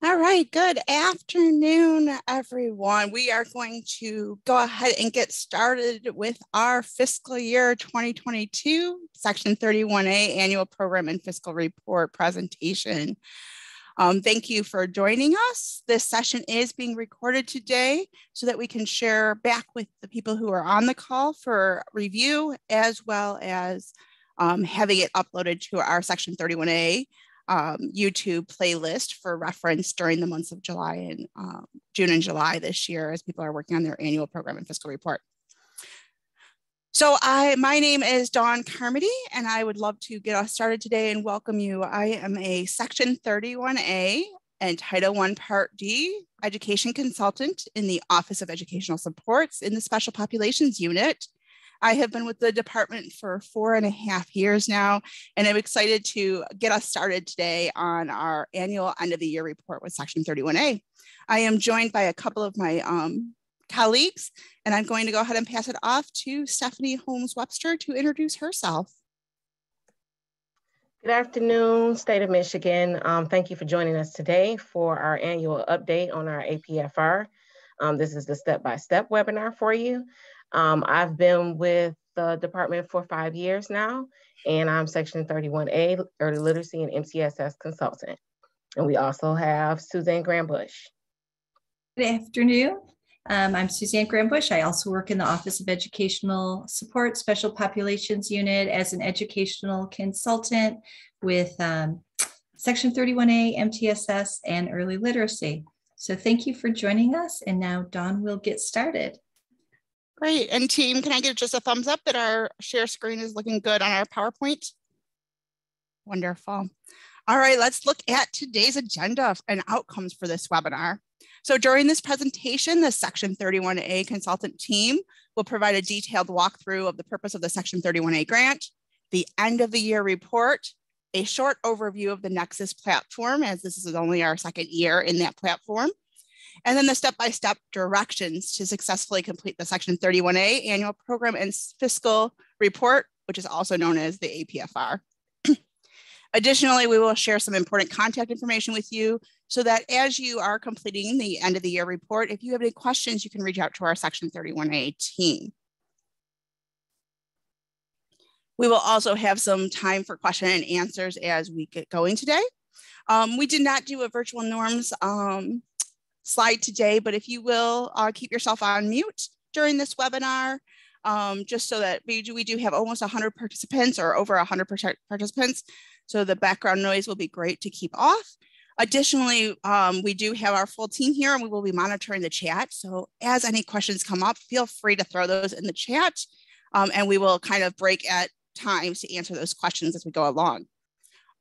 All right, good afternoon, everyone. We are going to go ahead and get started with our fiscal year 2022, Section 31A Annual Program and Fiscal Report presentation. Thank you for joining us. This session is being recorded today so that we can share back with the people who are on the call for review, as well as having it uploaded to our Section 31A YouTube playlist for reference during the months of July and June and July this year as people are working on their annual program and fiscal report. So my name is Dawn Carmody, and I would love to get us started today and welcome you. I am a Section 31A and Title I Part D education consultant in the Office of Educational Supports in the Special Populations Unit. I have been with the department for 4.5 years now, and I'm excited to get us started today on our annual end of the year report with Section 31A. I am joined by a couple of my colleagues, and I'm going to go ahead and pass it off to Stephanie Holmes-Webster to introduce herself. Good afternoon, State of Michigan. Thank you for joining us today for our annual update on our APFR. This is the step-by-step webinar for you. I've been with the department for 5 years now, and I'm Section 31A Early Literacy and Mtss consultant. And we also have Suzanne Grambush. Good afternoon. I'm Suzanne Grambush. I also work in the Office of Educational Support Special Populations Unit as an educational consultant with Section 31A, Mtss, and Early Literacy. So thank you for joining us. And now Dawn will get started. Great. And team, can I get just a thumbs up that our share screen is looking good on our PowerPoint? Wonderful. All right, let's look at today's agenda and outcomes for this webinar. So during this presentation, the Section 31A consultant team will provide a detailed walkthrough of the purpose of the Section 31A grant, the end of the year report, a short overview of the Nexus platform, as this is only our second year in that platform, and then the step-by-step directions to successfully complete the Section 31A annual program and fiscal report, which is also known as the APFR. Additionally, we will share some important contact information with you so that as you are completing the end of the year report, if you have any questions, you can reach out to our Section 31A team. We will also have some time for question and answers as we get going today. We did not do a virtual norms slide today, but if you will keep yourself on mute during this webinar, just so that we do have almost 100 participants or over 100 participants. So the background noise will be great to keep off. Additionally, we do have our full team here and we will be monitoring the chat. So as any questions come up, feel free to throw those in the chat and we will kind of break at times to answer those questions as we go along.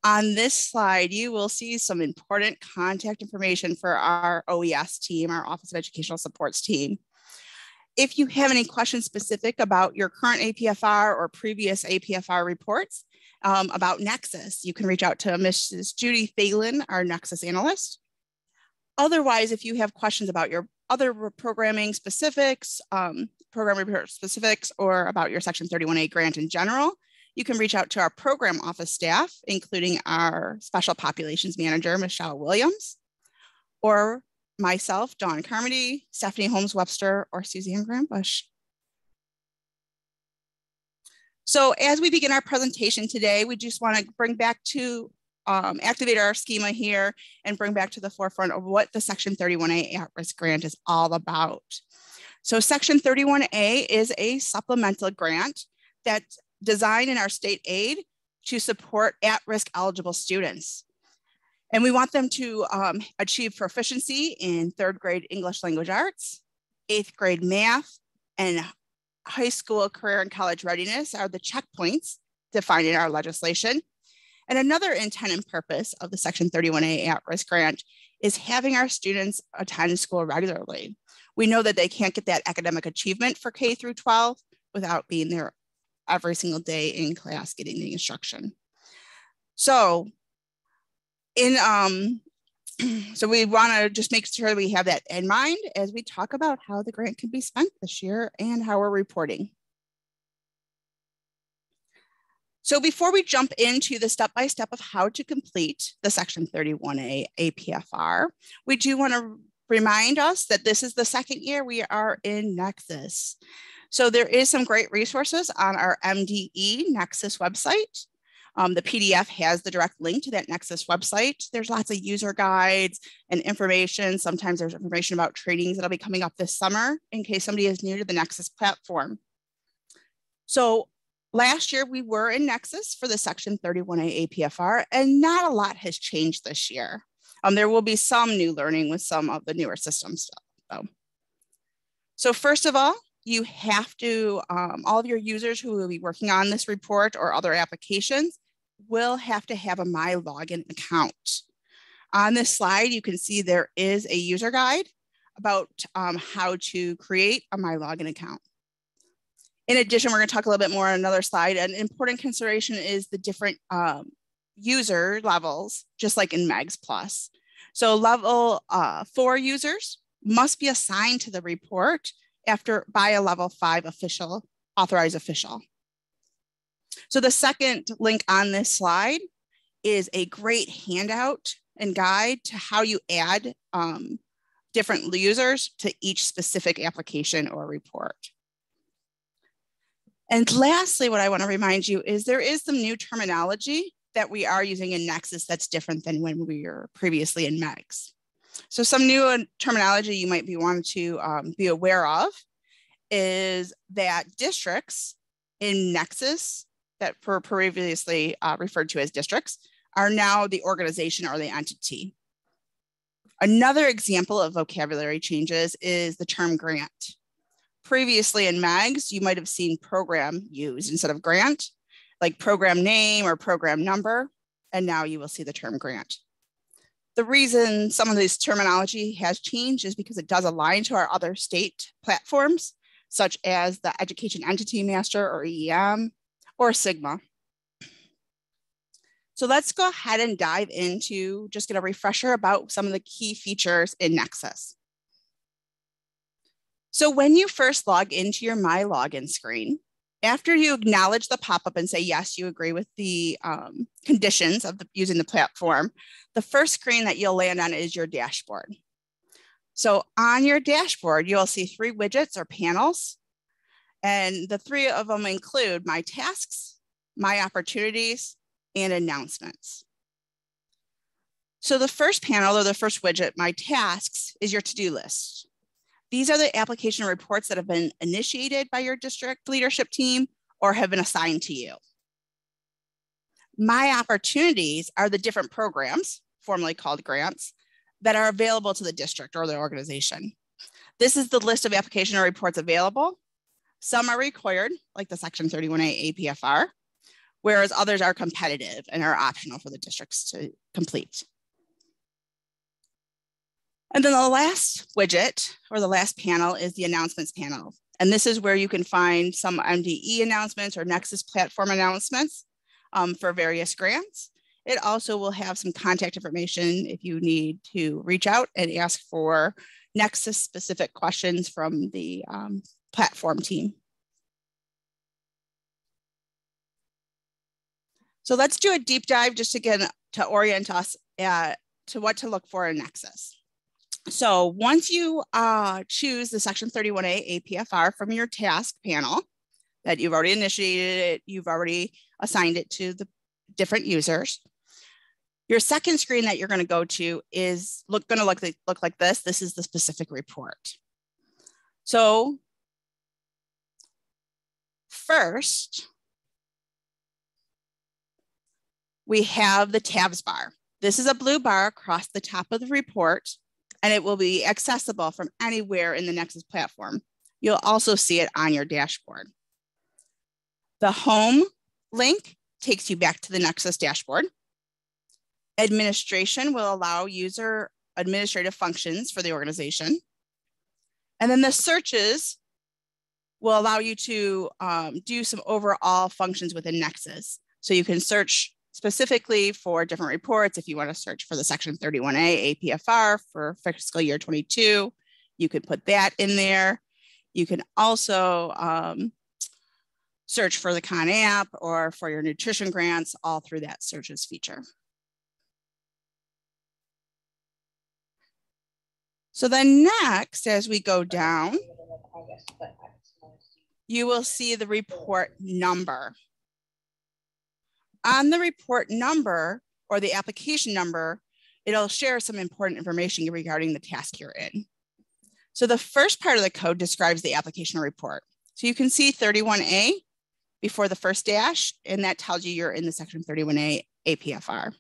On this slide, you will see some important contact information for our OES team, our Office of Educational Supports team. If you have any questions specific about your current APFR or previous APFR reports about Nexus, you can reach out to Mrs. Judy Phelan, our Nexus analyst. Otherwise, if you have questions about your other programming specifics, program report specifics, or about your Section 31A grant in general, you can reach out to our program office staff, including our Special Populations Manager, Michelle Williams, or myself, Dawn Carmody, Stephanie Holmes-Webster, or Suzanne Grambush. So as we begin our presentation today, we just want to bring back to activate our schema here and bring back to the forefront of what the Section 31A at-risk grant is all about. So Section 31A is a supplemental grant that's designed in our state aid to support at-risk eligible students. And we want them to achieve proficiency in 3rd grade English language arts, 8th grade math, and high school career and college readiness are the checkpoints defined in our legislation. And another intent and purpose of the Section 31A at-risk grant is having our students attend school regularly. We know that they can't get that academic achievement for K through 12 without being there every single day in class getting the instruction. So so we want to just make sure we have that in mind as we talk about how the grant can be spent this year and how we're reporting. So before we jump into the step-by-step of how to complete the Section 31A APFR, we do want to remind us that this is the second year we are in Nexus. So there is some great resources on our MDE Nexus website. The PDF has the direct link to that Nexus website. There's lots of user guides and information. Sometimes there's information about trainings that'll be coming up this summer in case somebody is new to the Nexus platform. So last year we were in Nexus for the Section 31A APFR, and not a lot has changed this year. There will be some new learning with some of the newer systems though. So first of all, you have to, all of your users who will be working on this report or other applications will have to have a My Login account. On this slide, you can see there is a user guide about how to create a My Login account. In addition, we're going to talk a little bit more on another slide. An important consideration is the different user levels, just like in Megs Plus. So level 4 users must be assigned to the report by a level 5 official, authorized official. So the second link on this slide is a great handout and guide to how you add different users to each specific application or report. And lastly, what I want to remind you is there is some new terminology that we are using in Nexus that's different than when we were previously in Megs. So some new terminology you might be wanting to be aware of is that districts in Nexus that were previously referred to as districts are now the organization or the entity. Another example of vocabulary changes is the term grant. Previously in Megs, you might have seen program used instead of grant, like program name or program number, and now you will see the term grant. The reason some of this terminology has changed is because it does align to our other state platforms, such as the Education Entity Master or EEM or Sigma. So let's go ahead and dive into just get a refresher about some of the key features in Nexus. So when you first log into your My Login screen, after you acknowledge the pop-up and say, yes, you agree with the conditions of using the platform, the first screen that you'll land on is your dashboard. So on your dashboard, you'll see 3 widgets or panels, and the 3 of them include My Tasks, My Opportunities, and Announcements. So the first panel or the first widget, My Tasks, is your to-do list. These are the application reports that have been initiated by your district leadership team or have been assigned to you. My Opportunities are the different programs, formerly called grants, that are available to the district or the organization. This is the list of application or reports available. Some are required, like the Section 31A APFR, whereas others are competitive and are optional for the districts to complete. And then the last widget or the last panel is the announcements panel. And this is where you can find some MDE announcements or Nexus platform announcements for various grants. It also will have some contact information if you need to reach out and ask for Nexus specific questions from the platform team. So let's do a deep dive just again to orient us to what to look for in Nexus. So once you choose the Section 31A APFR from your task panel that you've already initiated it, you've already assigned it to the different users. Your second screen that you're going to go to is look like this. This is the specific report. So first, we have the tabs bar. This is a blue bar across the top of the report, and it will be accessible from anywhere in the Nexus platform. You'll also see it on your dashboard. The home link takes you back to the Nexus dashboard. Administration will allow user administrative functions for the organization. And then the searches will allow you to do some overall functions within Nexus. So you can search specifically for different reports. If you want to search for the Section 31A APFR for fiscal year 22, you could put that in there. You can also search for the Khan app or for your nutrition grants, all through that searches feature. So then next, as we go down, you will see the report number. On the report number or the application number, it'll share some important information regarding the task you're in. So the first part of the code describes the application report. So you can see 31A before the first dash, and that tells you you're in the section 31A APFR.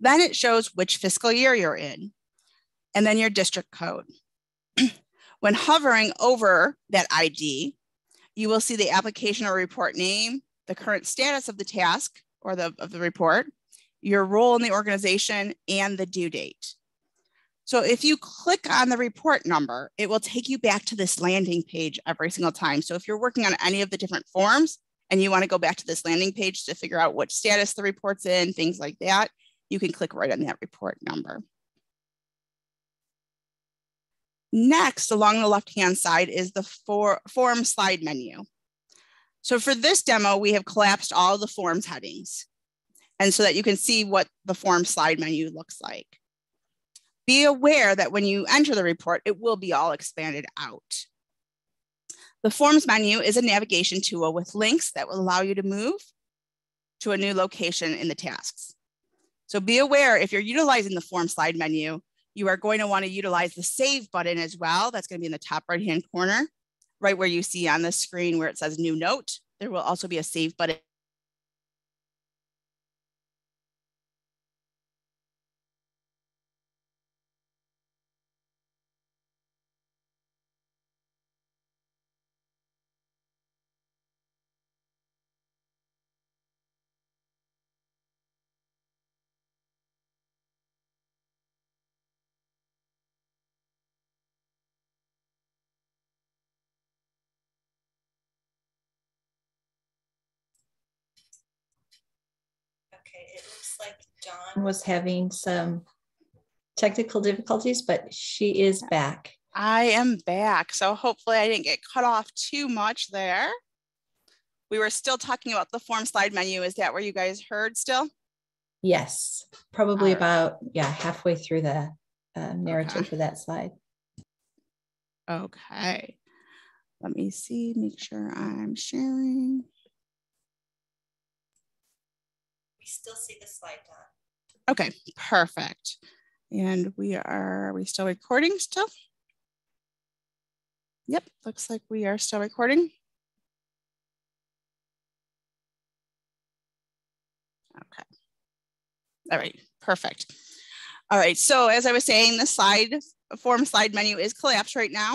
Then it shows which fiscal year you're in, and then your district code. When hovering over that ID, you will see the application or report name, the current status of the task or of the report, your role in the organization, and the due date. So if you click on the report number, it will take you back to this landing page every single time. So if you're working on any of the different forms and you want to go back to this landing page to figure out what status the report's in, things like that, you can click right on that report number. Next, along the left-hand side is the form slide menu. So for this demo, we have collapsed all the forms headings, and so that you can see what the form slide menu looks like. Be aware that when you enter the report, it will be all expanded out. The forms menu is a navigation tool with links that will allow you to move to a new location in the tasks. So be aware, if you're utilizing the form slide menu, you are going to want to utilize the save button as well. That's going to be in the top right-hand corner, right where you see on the screen where it says new note. There will also be a save button. Okay, it looks like Dawn was having some technical difficulties, but she is back. I am back. So hopefully I didn't get cut off too much there. We were still talking about the form slide menu. Is that where you guys heard still? Yes, probably All right. about, yeah, halfway through the narrative for that slide. Okay. Let me see, make sure I'm sharing. We still see the slide, Dawn. Okay, perfect. And are we still recording still? Yep, looks like we are still recording. Okay. All right, perfect. All right, so as I was saying, the form slide menu is collapsed right now.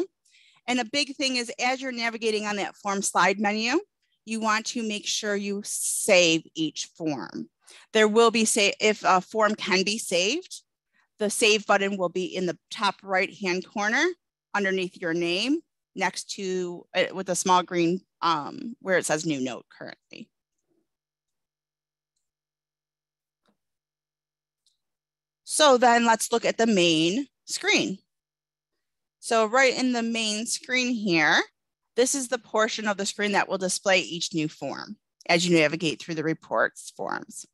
And a big thing is as you're navigating on that form slide menu, you want to make sure you save each form. There will be, if a form can be saved, the save button will be in the top right-hand corner underneath your name, next to, with a small green, where it says new note currently. So then let's look at the main screen. So right in the main screen here, this is the portion of the screen that will display each new form as you navigate through the reports forms.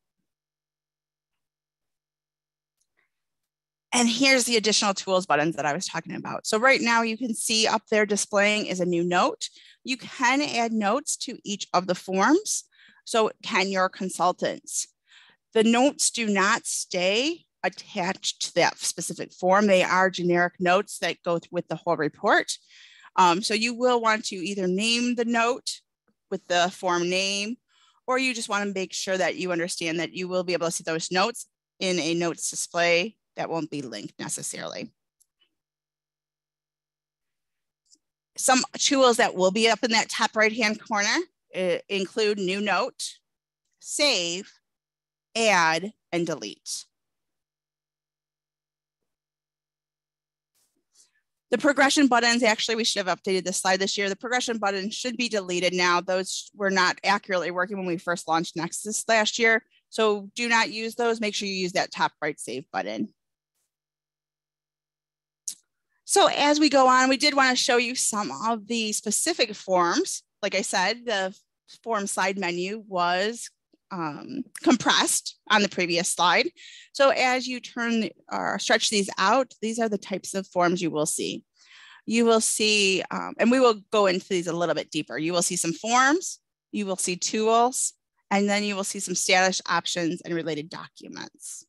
And here's the additional tools buttons that I was talking about. So right now you can see up there displaying is a new note. You can add notes to each of the forms. So can your consultants. The notes do not stay attached to that specific form. They are generic notes that go with the whole report. So you will want to either name the note with the form name, or you just want to make sure that you understand that you will be able to see those notes in a notes display that won't be linked necessarily. Some tools that will be up in that top right-hand corner include new note, save, add, and delete. The progression buttons, actually, we should have updated this slide this year. The progression buttons should be deleted now. Those were not accurately working when we first launched Nexus last year. So do not use those. Make sure you use that top right save button. So as we go on, we did want to show you some of the specific forms. Like I said, the form slide menu was compressed on the previous slide. So as you turn or stretch these out, these are the types of forms you will see. You will see, and we will go into these a little bit deeper. You will see some forms, you will see tools, and then you will see some status options and related documents.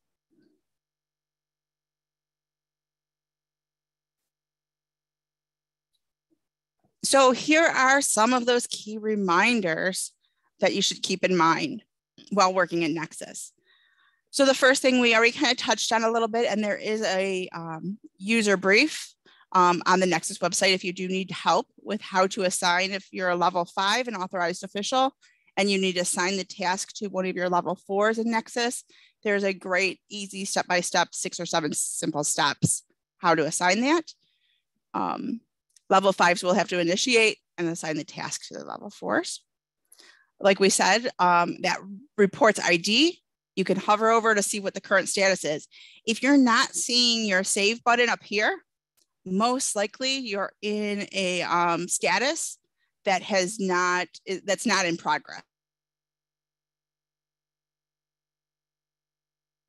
So here are some of those key reminders that you should keep in mind while working in Nexus. So the first thing we already kind of touched on a little bit, and there is a user brief on the Nexus website if you do need help with how to assign, if you're a level 5 and authorized official and you need to assign the task to one of your level 4s in Nexus, there's a great easy step-by-step 6 or 7 simple steps how to assign that. Level 5s will have to initiate and assign the task to the level 4s. Like we said, that reports ID, you can hover over to see what the current status is. If you're not seeing your save button up here, most likely you're in a status that that's not in progress.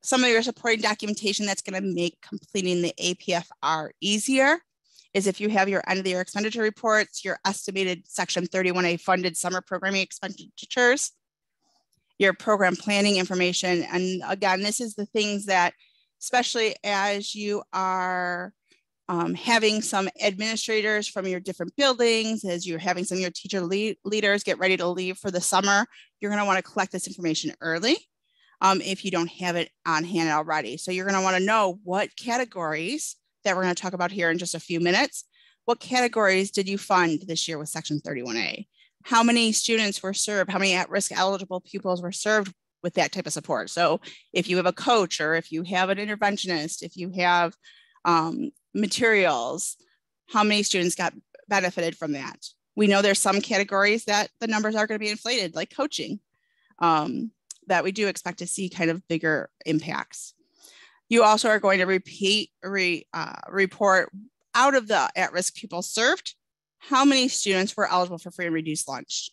Some of your supporting documentation that's going to make completing the APFR easier is if you have your end of the year expenditure reports, your estimated Section 31A funded summer programming expenditures, your program planning information. And again, this is the things that, especially as you are having some administrators from your different buildings, as you're having some of your teacher leaders get ready to leave for the summer, you're going to want to collect this information early if you don't have it on hand already. So you're going to want to know what categories that we're going to talk about here in just a few minutes. What categories did you fund this year with Section 31A? How many students were served? How many at-risk eligible pupils were served with that type of support? So if you have a coach, or if you have an interventionist, if you have materials, how many students got benefited from that? We know there's some categories that the numbers are going to be inflated, like coaching, that we do expect to see kind of bigger impacts. You also are going to report out of the at-risk pupils served, how many students were eligible for free and reduced lunch.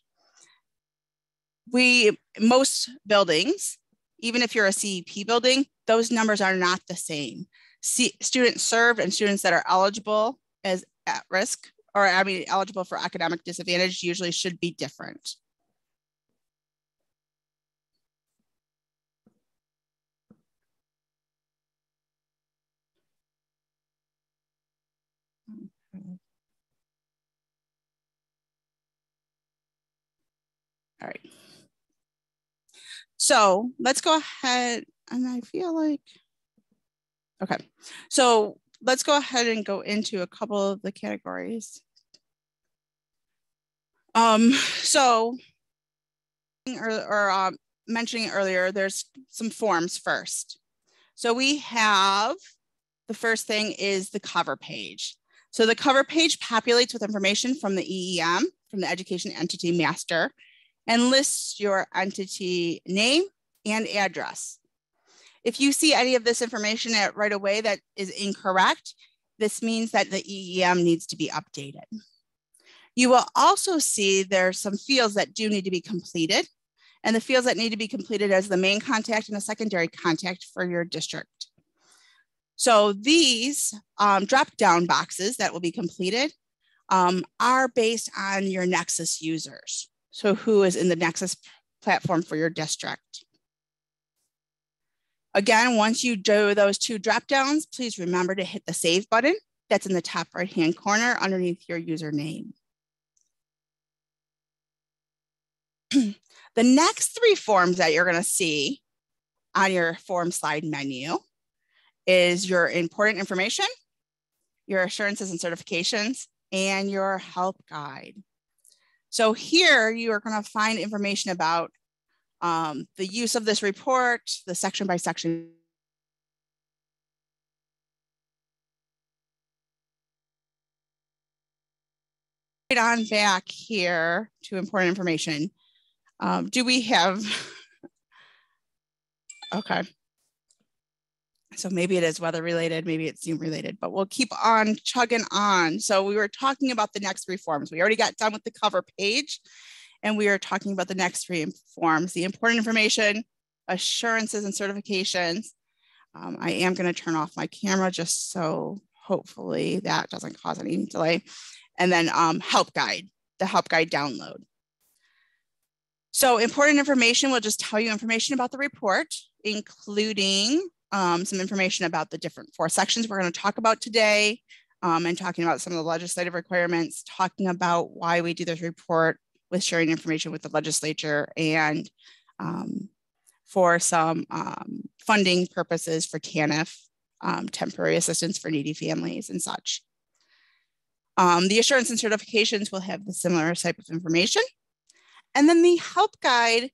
Most buildings, even if you're a CEP building, those numbers are not the same. Students served and students that are eligible as at risk, or eligible for academic disadvantage, usually should be different. All right. So let's go ahead, and I feel like, okay. So let's go ahead and go into a couple of the categories. So, mentioning earlier, there's some forms first. So we have, the first thing is the cover page. So the cover page populates with information from the EEM, from the Education Entity Master, and lists your entity name and address. If you see any of this information right away that is incorrect, this means that the EEM needs to be updated. You will also see there's some fields that do need to be completed, and the fields that need to be completed as the main contact and a secondary contact for your district. So these drop-down boxes that will be completed are based on your Nexus users. So who is in the Nexus platform for your district. Again, once you do those 2 drop-downs, please remember to hit the save button that's in the top right-hand corner underneath your username. The next 3 forms that you're going to see on your form slide menu is your important information, your assurances and certifications, and your help guide. So here you are going to find information about the use of this report, the section by section. Right on back here to important information. Do we have, okay. So maybe it is weather related, maybe it's Zoom related, but we'll keep on chugging on. So we were talking about the next 3 forms. We already got done with the cover page. And we are talking about the next three forms: the important information, assurances and certifications. I am going to turn off my camera just so hopefully that doesn't cause any delay. And then help guide, the help guide download. So important information will just tell you information about the report, including some information about the different 4 sections we're going to talk about today, and talking about some of the legislative requirements, talking about why we do this report with sharing information with the legislature, and for some funding purposes for TANF, temporary assistance for needy families and such. The assurance and certifications will have the similar type of information. And then the help guide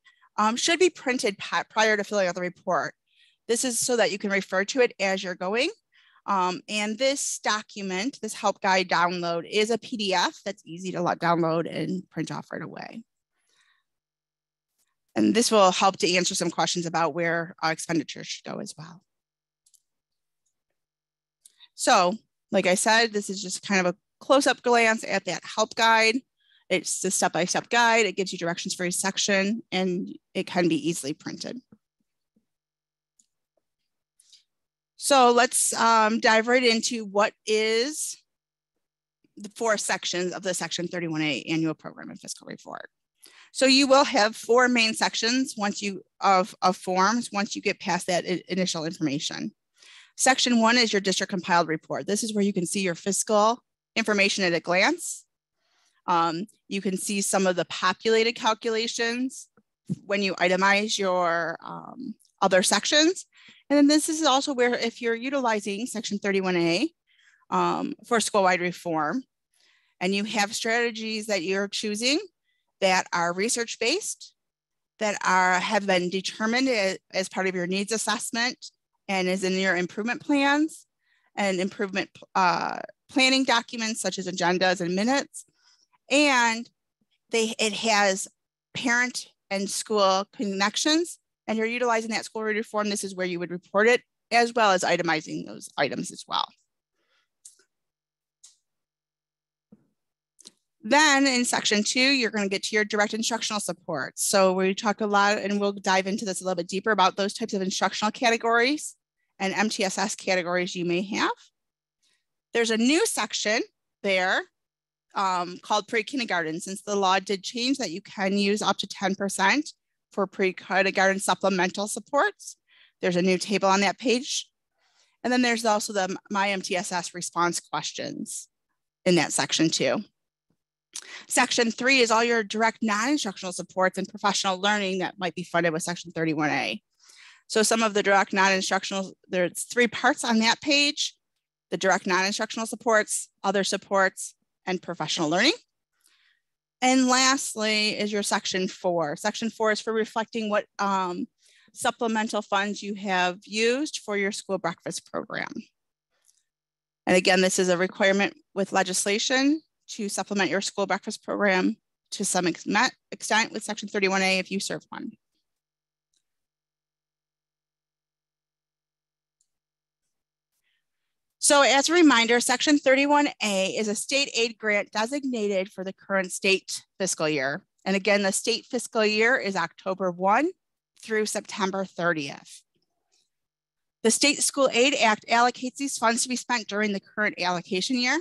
should be printed prior to filling out the report. This is so that you can refer to it as you're going. And this document, this help guide download, is a PDF that's easy to download and print off right away. And this will help to answer some questions about where expenditures should go as well. So, like I said, this is just kind of a close-up glance at that help guide. It's a step-by-step guide. It gives you directions for each section, and it can be easily printed. So let's dive right into what is the 4 sections of the Section 31A annual program and fiscal report. So you will have 4 main sections of forms once you get past that initial information. Section 1 is your district compiled report. This is where you can see your fiscal information at a glance. You can see some of the populated calculations when you itemize your other sections. And then this is also where, if you're utilizing Section 31A for school-wide reform, and you have strategies that you're choosing that are research-based, that have been determined as part of your needs assessment and is in your improvement plans and improvement planning documents such as agendas and minutes, and it has parent and school connections, and you're utilizing that school reform, this is where you would report it, as well as itemizing those items as well. Then in Section 2, you're going to get to your direct instructional support. So we talk a lot, and we'll dive into this a little bit deeper about those types of instructional categories and MTSS categories you may have. There's a new section there called pre-kindergarten, since the law did change that you can use up to 10% for pre-kindergarten supplemental supports. There's a new table on that page. And then there's also the My MTSS response questions in that section too. Section 3 is all your direct non-instructional supports and professional learning that might be funded with Section 31A. So some of the direct non-instructional, there's 3 parts on that page: the direct non-instructional supports, other supports, and professional learning. And lastly is your Section 4. Section 4 is for reflecting what supplemental funds you have used for your school breakfast program. And again, this is a requirement with legislation to supplement your school breakfast program to some extent with Section 31A if you serve one. So as a reminder, Section 31A is a state aid grant designated for the current state fiscal year. And again, the state fiscal year is October 1 through September 30th. The State School Aid Act allocates these funds to be spent during the current allocation year.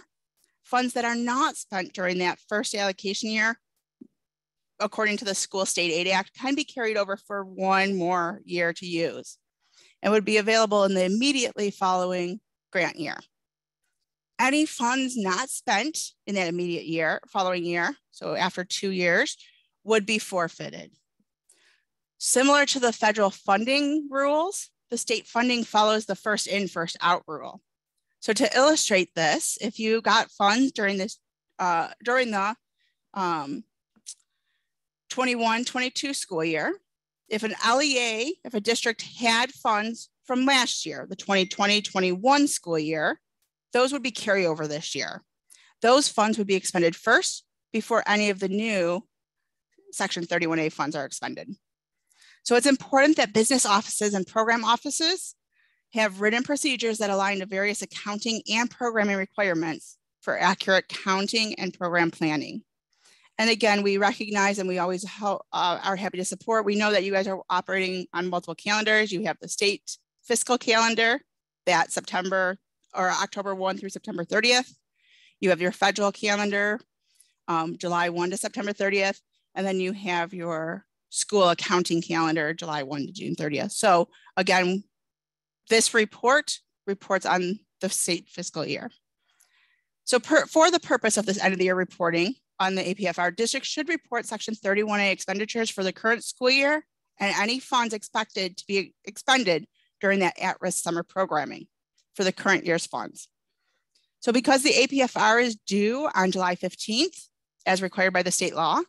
Funds that are not spent during that first allocation year, according to the School State Aid Act, can be carried over for 1 more year to use and would be available in the immediately following grant year. Any funds not spent in that immediate following year, so after 2 years, would be forfeited. Similar to the federal funding rules, the state funding follows the first in, first out rule. So to illustrate this, if you got funds during the 21-22 school year, if an LEA, if a district had funds from last year, the 2020-21 school year, those would be carryover this year. Those funds would be expended first before any of the new Section 31A funds are expended. So it's important that business offices and program offices have written procedures that align to various accounting and programming requirements for accurate counting and program planning. And again, we recognize and we always are happy to support. We know that you guys are operating on multiple calendars. You have the state fiscal calendar that September or October 1 through September 30th. You have your federal calendar, July 1 to September 30th. And then you have your school accounting calendar, July 1 to June 30th. So again, this report reports on the state fiscal year. So for the purpose of this end of the year reporting on the APFR, districts should report Section 31A expenditures for the current school year and any funds expected to be expended during that at-risk summer programming for the current year's funds. So because the APFR is due on July 15th, as required by the state law,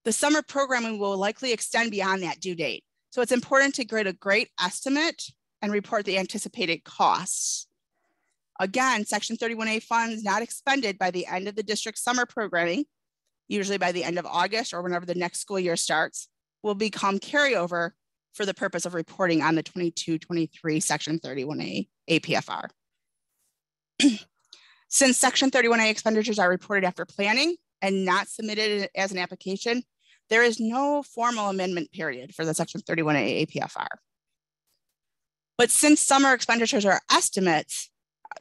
the summer programming will likely extend beyond that due date. So it's important to get a great estimate and report the anticipated costs. Again, Section 31A funds not expended by the end of the district's summer programming, usually by the end of August or whenever the next school year starts, will become carryover for the purpose of reporting on the 22-23 Section 31A APFR. Since Section 31A expenditures are reported after planning and not submitted as an application, there is no formal amendment period for the Section 31A APFR. But since summer expenditures are estimates,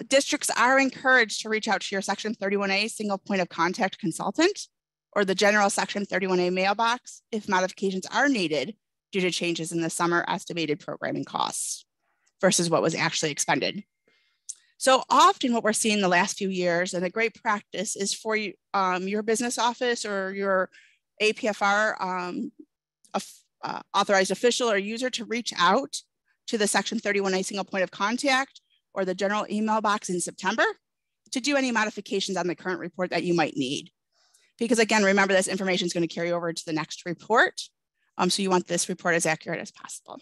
districts are encouraged to reach out to your Section 31A single point of contact consultant or the general Section 31A mailbox if modifications are needed due to changes in the summer estimated programming costs versus what was actually expended. So often what we're seeing the last few years, and a great practice, is for your business office or your APFR authorized official or user to reach out to the Section 31A single point of contact or the general email box in September to do any modifications on the current report that you might need. Because again, remember, this information is going to carry over to the next report. So you want this report as accurate as possible.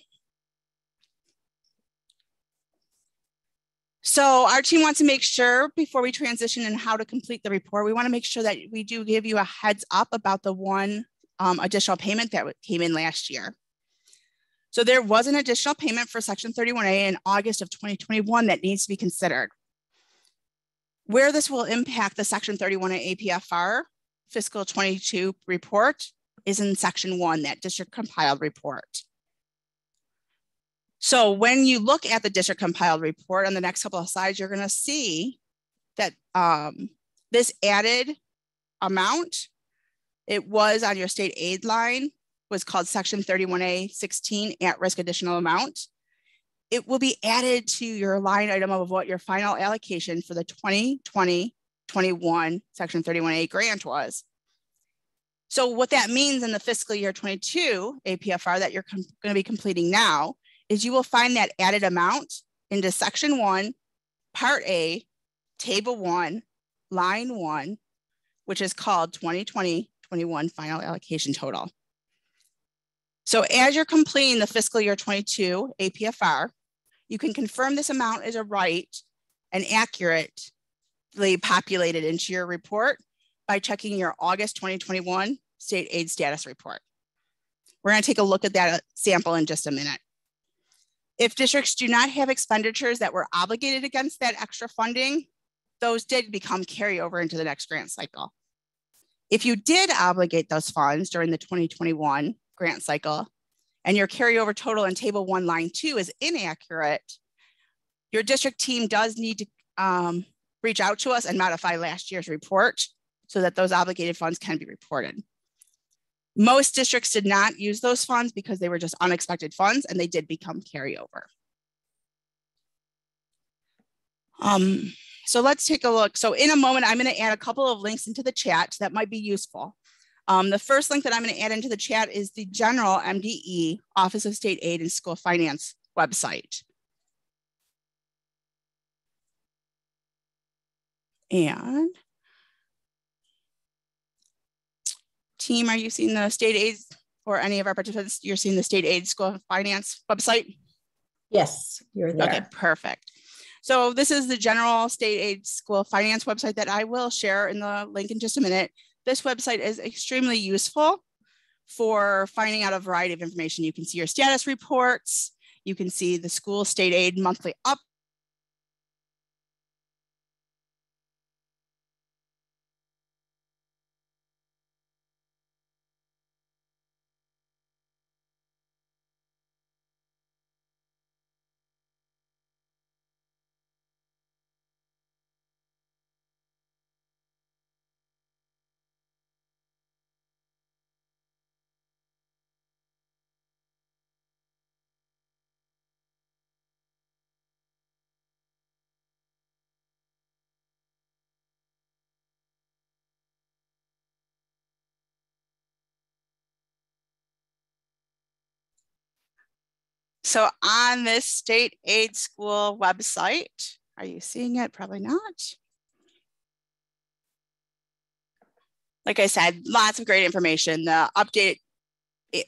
So our team wants to make sure before we transition and how to complete the report, we want to make sure that we do give you a heads up about the one additional payment that came in last year. So there was an additional payment for Section 31A in August of 2021 that needs to be considered. Where this will impact the Section 31A APFR fiscal 22 report is in Section 1, that district compiled report. So when you look at the district compiled report on the next couple of slides, you're going to see that this added amount, it was on your state aid line, was called Section 31A 16 at-risk additional amount. It will be added to your line item of what your final allocation for the 2020-21 Section 31A grant was. So what that means in the fiscal year 22 APFR that you're going to be completing now is you will find that added amount into Section 1, Part A, Table 1, Line 1, which is called 2020-21 Final Allocation Total. So as you're completing the fiscal year 22 APFR, you can confirm this amount is a right and accurately populated into your report by checking your August 2021 state aid status report. We're going to take a look at that sample in just a minute. If districts do not have expenditures that were obligated against that extra funding, those did become carryover into the next grant cycle. If you did obligate those funds during the 2021 grant cycle and your carryover total in Table 1, Line 2 is inaccurate, your district team does need to reach out to us and modify last year's report so that those obligated funds can be reported. Most districts did not use those funds because they were just unexpected funds and they did become carryover. So let's take a look. So in a moment, I'm going to add a couple of links into the chat that might be useful. The first link that I'm going to add into the chat is the general MDE, Office of State Aid and School Finance website. And team, are you seeing the state aid, or any of our participants, you're seeing the state aid school finance website? Yes, you're there. Okay, perfect. So this is the general state aid school finance website that I will share in the link in just a minute. This website is extremely useful for finding out a variety of information. You can see your status reports. You can see the school state aid monthly up. So on this state aid school website, are you seeing it? Probably not. Like I said, lots of great information. The updated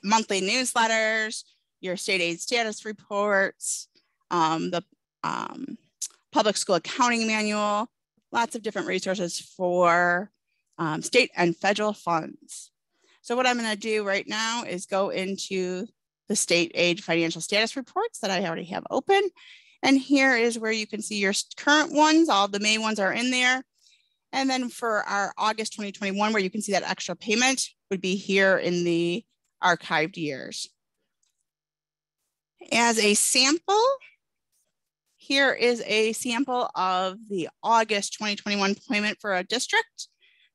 monthly newsletters, your state aid status reports, the public school accounting manual, lots of different resources for state and federal funds. So what I'm going to do right now is go into the state aid financial status reports that I already have open. And here is where you can see your current ones. All the May ones are in there. And then for our August 2021, where you can see that extra payment, would be here in the archived years. As a sample, here is a sample of the August 2021 payment for a district.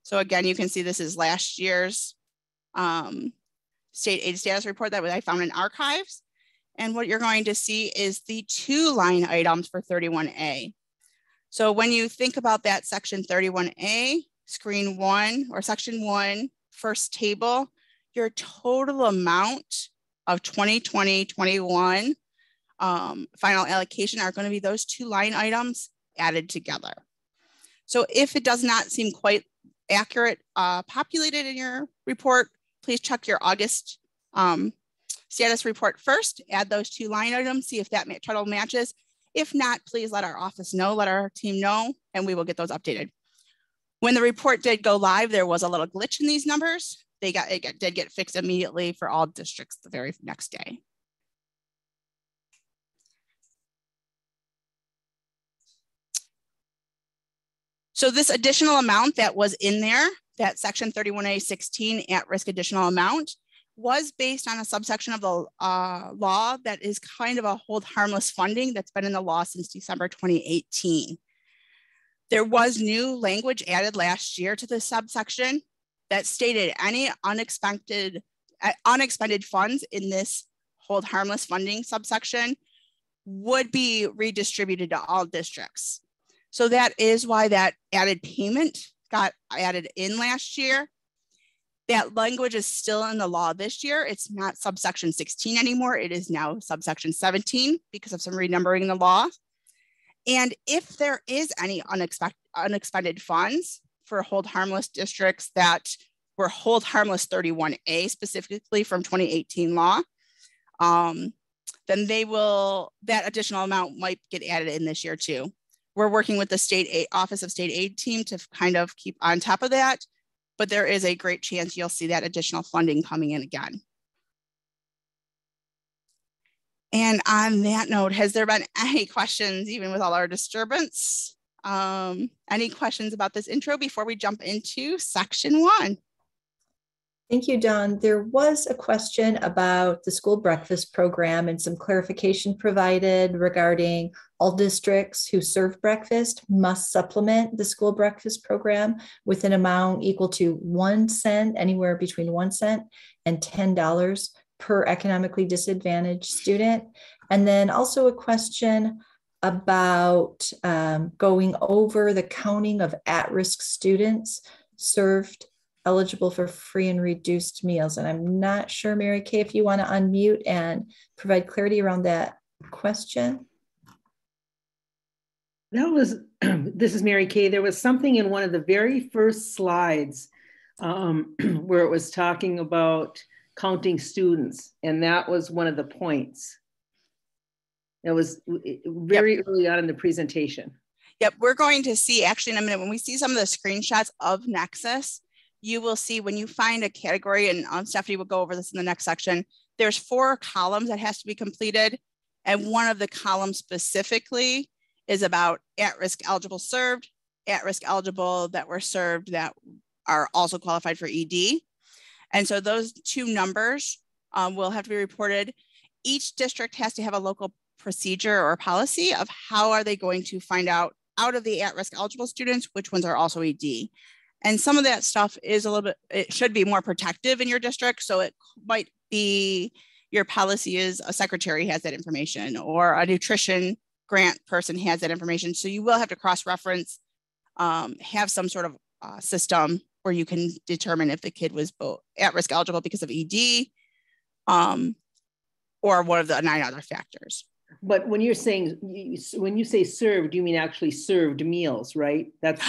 So again, you can see this is last year's state aid status report that I found in archives. And what you're going to see is the 2 line items for 31A. So when you think about that section 31A, screen 1 or section 1, first table, your total amount of 2020-21 final allocation are going to be those 2 line items added together. So if it does not seem quite accurate, populated in your report, please check your August status report first, add those 2 line items, see if that total matches. If not, please let our office know, let our team know, and we will get those updated. When the report did go live, there was a little glitch in these numbers. It did get fixed immediately for all districts the very next day. So this additional amount that was in there, that section 31A16 at-risk additional amount, was based on a subsection of the law that is kind of a hold harmless funding that's been in the law since December 2018. There was new language added last year to this subsection that stated any unexpended funds in this hold harmless funding subsection would be redistributed to all districts. So that is why that added payment got added in last year. That language is still in the law this year. It's not subsection 16 anymore. It is now subsection 17 because of some renumbering in the law. And if there is any unexpended funds for hold harmless districts that were hold harmless 31A specifically from 2018 law, then that additional amount might get added in this year too. We're working with the Office of State Aid team to kind of keep on top of that. But there is a great chance you'll see that additional funding coming in again. And on that note, has there been any questions, even with all our disturbance? Any questions about this intro before we jump into section 1? Thank you, Dawn. There was a question about the school breakfast program and some clarification provided regarding all districts who serve breakfast must supplement the school breakfast program with an amount equal to 1 cent, anywhere between 1 cent and $10 per economically disadvantaged student. And then also a question about going over the counting of at-risk students served eligible for free and reduced meals. And I'm not sure, Mary Kay, if you want to unmute and provide clarity around that question. This is Mary Kay. There was something in one of the very first slides where it was talking about counting students, and that was one of the points. It was very early on in the presentation. Yep, we're going to see actually in a minute when we see some of the screenshots of Nexus. You will see when you find a category, and Stephanie will go over this in the next section, there's 4 columns that has to be completed. And one of the columns specifically is about at-risk eligible served, at-risk eligible that were served that are also qualified for ED. And so those 2 numbers will have to be reported. Each district has to have a local procedure or policy of how are they going to find out of the at-risk eligible students, which ones are also ED. And some of that stuff is a little bit, it should be more protective in your district. So it might be your policy is a secretary has that information or a nutrition grant person has that information. So you will have to cross-reference, have some sort of system where you can determine if the kid was both at-risk eligible because of ED or one of the 9 other factors. But when you're saying, when you say served, you mean actually served meals, right? That's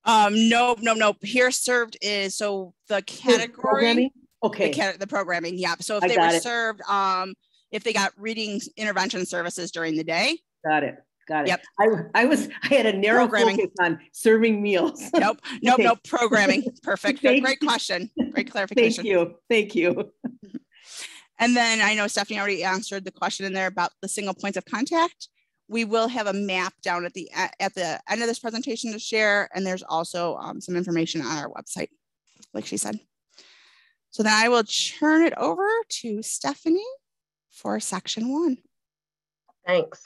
no. Here served is, so the category. Programming? Okay. The programming, yeah. So if they were served, if they got reading intervention services during the day. Got it. Yep. I had a narrow focus on serving meals. Nope. Programming. Perfect. Great question. Great clarification. Thank you. And then I know Stephanie already answered the question in there about the single points of contact. We will have a map down at the end of this presentation to share. And there's also some information on our website, like she said. So then I will turn it over to Stephanie for section 1. Thanks.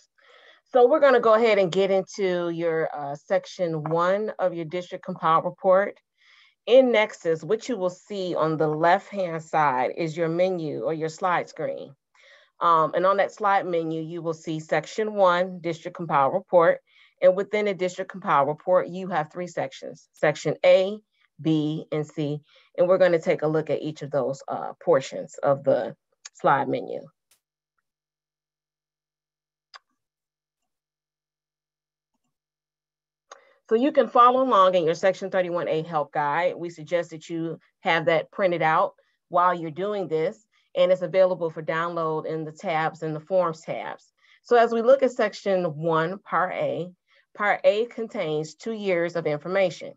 So we're going to go ahead and get into your section 1 of your district compiled report. In Nexus, what you will see on the left-hand side is your menu or your slide screen. And on that slide menu, you will see section 1, district compiled report. And within the district compiled report, you have 3 sections, section A, B, and C. And we're going to take a look at each of those portions of the slide menu. So you can follow along in your section 31A help guide. We suggest that you have that printed out while you're doing this, and it's available for download in the tabs and the forms tabs. So as we look at section 1, part A contains 2 years of information: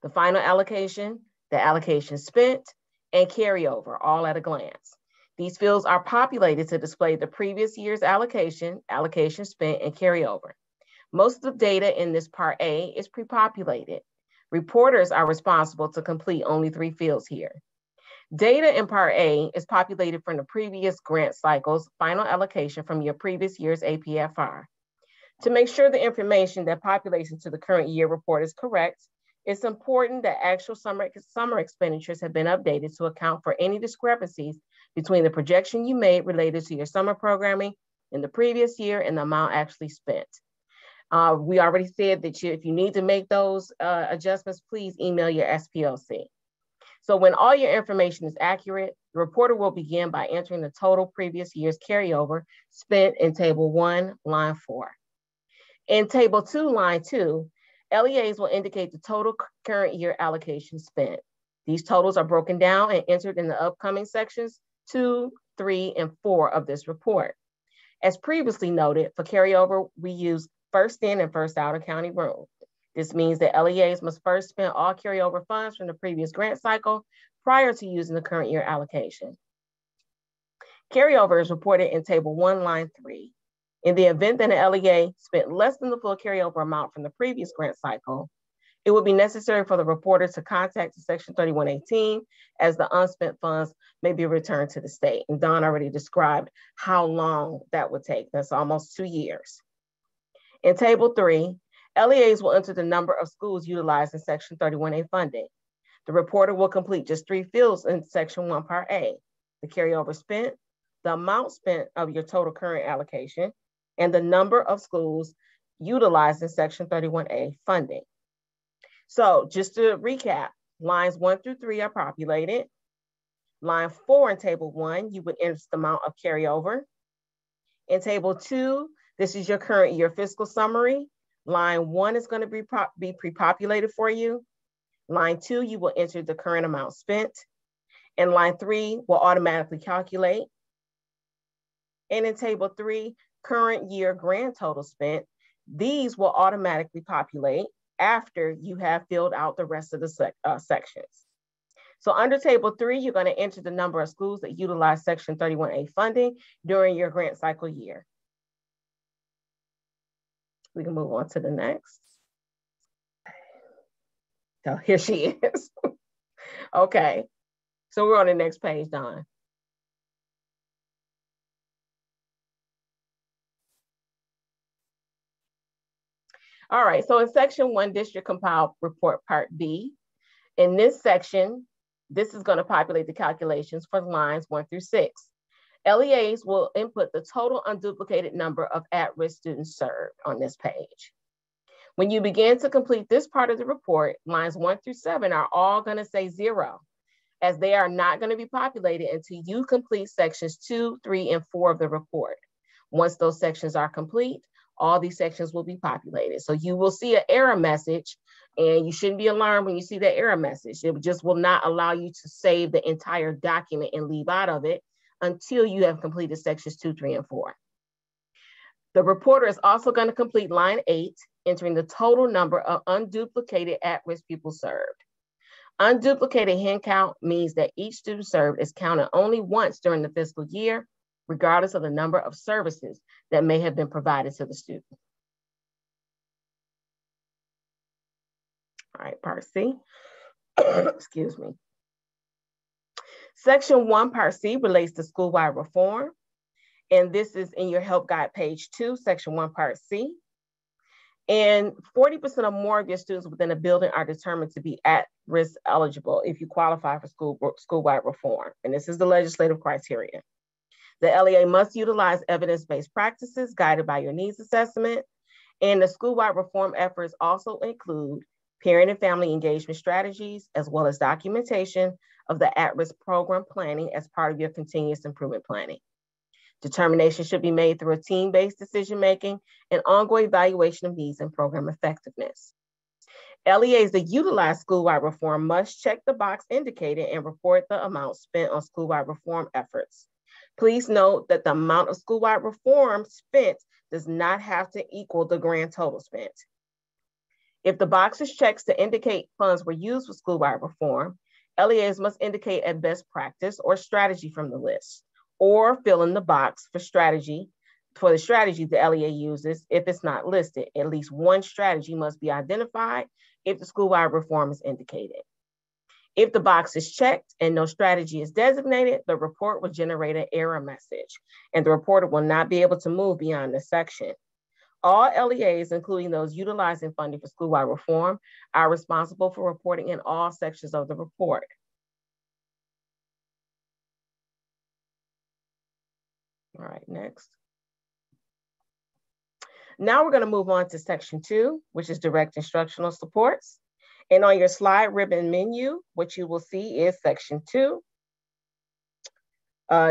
the final allocation, the allocation spent, and carryover, all at a glance. These fields are populated to display the previous year's allocation, allocation spent, and carryover. Most of the data in this part A is pre-populated. Reporters are responsible to complete only 3 fields here. Data in part A is populated from the previous grant cycle's final allocation from your previous year's APFR. To make sure the information that populates into the current year report is correct, it's important that actual summer expenditures have been updated to account for any discrepancies between the projection you made related to your summer programming in the previous year and the amount actually spent. We already said that if you need to make those adjustments, please email your SPLC. So when all your information is accurate, the reporter will begin by entering the total previous year's carryover spent in table 1, line 4. In table 2, line 2, LEAs will indicate the total current year allocation spent. These totals are broken down and entered in the upcoming sections 2, 3, and 4 of this report. As previously noted, for carryover, we use first in and first out accounting rule. This means that LEAs must first spend all carryover funds from the previous grant cycle prior to using the current year allocation. Carryover is reported in table 1, line 3. In the event that an LEA spent less than the full carryover amount from the previous grant cycle, it would be necessary for the reporter to contact section 3118 as the unspent funds may be returned to the state. And Don already described how long that would take. That's almost 2 years. In table 3, LEAs will enter the number of schools utilized in section 31A funding. The reporter will complete just 3 fields in section 1, part A: the carryover spent, the amount spent of your total current allocation, and the number of schools utilized in section 31A funding. So just to recap, lines 1 through 3 are populated. Line 4 in table 1, you would enter the amount of carryover. In table 2, this is your current year fiscal summary. Line 1 is going to be pre-populated for you. Line 2, you will enter the current amount spent. And line 3 will automatically calculate. And in table 3, current year grand total spent, these will automatically populate after you have filled out the rest of the sections. So under table 3, you're going to enter the number of schools that utilize section 31A funding during your grant cycle year. We can move on to the next. So here she is. Okay, so we're on the next page, Don. All right, so in section 1, district compiled report part B, in this section, this is going to populate the calculations for lines 1 through 6. LEAs will input the total unduplicated number of at-risk students served on this page. When you begin to complete this part of the report, lines 1 through 7 are all going to say 0. as they are not going to be populated until you complete sections 2, 3, and 4 of the report. Once those sections are complete, all these sections will be populated. So you will see an error message, and you shouldn't be alarmed when you see that error message. It just will not allow you to save the entire document and leave out of it until you have completed sections 2, 3, and 4. The reporter is also going to complete line 8, entering the total number of unduplicated at-risk pupils served. Unduplicated hand count means that each student served is counted only once during the fiscal year, regardless of the number of services that may have been provided to the student. All right, part C. Excuse me. Section 1, part C relates to school-wide reform. And this is in your help guide, page 2, section 1, part C. And 40% or more of your students within a building are determined to be at-risk eligible if you qualify for school-wide reform. And this is the legislative criteria. The LEA must utilize evidence-based practices guided by your needs assessment. And the school-wide reform efforts also include parent and family engagement strategies, as well as documentation of the at-risk program planning as part of your continuous improvement planning. Determination should be made through a team-based decision-making and ongoing evaluation of needs and program effectiveness. LEAs that utilize school-wide reform must check the box indicated and report the amount spent on school-wide reform efforts. Please note that the amount of school-wide reform spent does not have to equal the grand total spent. If the box is checked to indicate funds were used for school-wide reform, LEAs must indicate a best practice or strategy from the list, or fill in the box for the strategy the LEA uses if it's not listed. At least one strategy must be identified if the school-wide reform is indicated. If the box is checked and no strategy is designated, the report will generate an error message, and the reporter will not be able to move beyond this section. All LEAs, including those utilizing funding for school-wide reform, are responsible for reporting in all sections of the report. All right, next. Now we're going to move on to section 2, which is direct instructional supports. And on your slide ribbon menu, what you will see is section 2,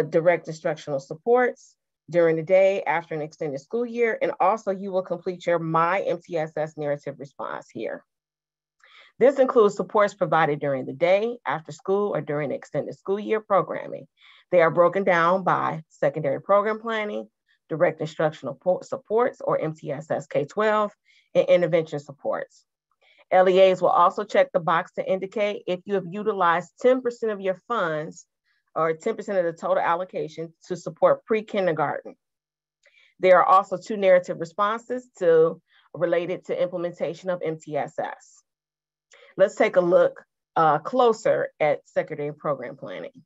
direct instructional supports during the day after an extended school year. And also you will complete your My Mtss narrative response here. This includes supports provided during the day, after school, or during extended school year programming. They are broken down by secondary program planning, direct instructional supports, or MTSS K-12, and intervention supports. LEAs will also check the box to indicate if you have utilized 10% of your funds or 10% of the total allocation to support pre-kindergarten. There are also 2 narrative responses related to implementation of MTSS. Let's take a look closer at secondary program planning.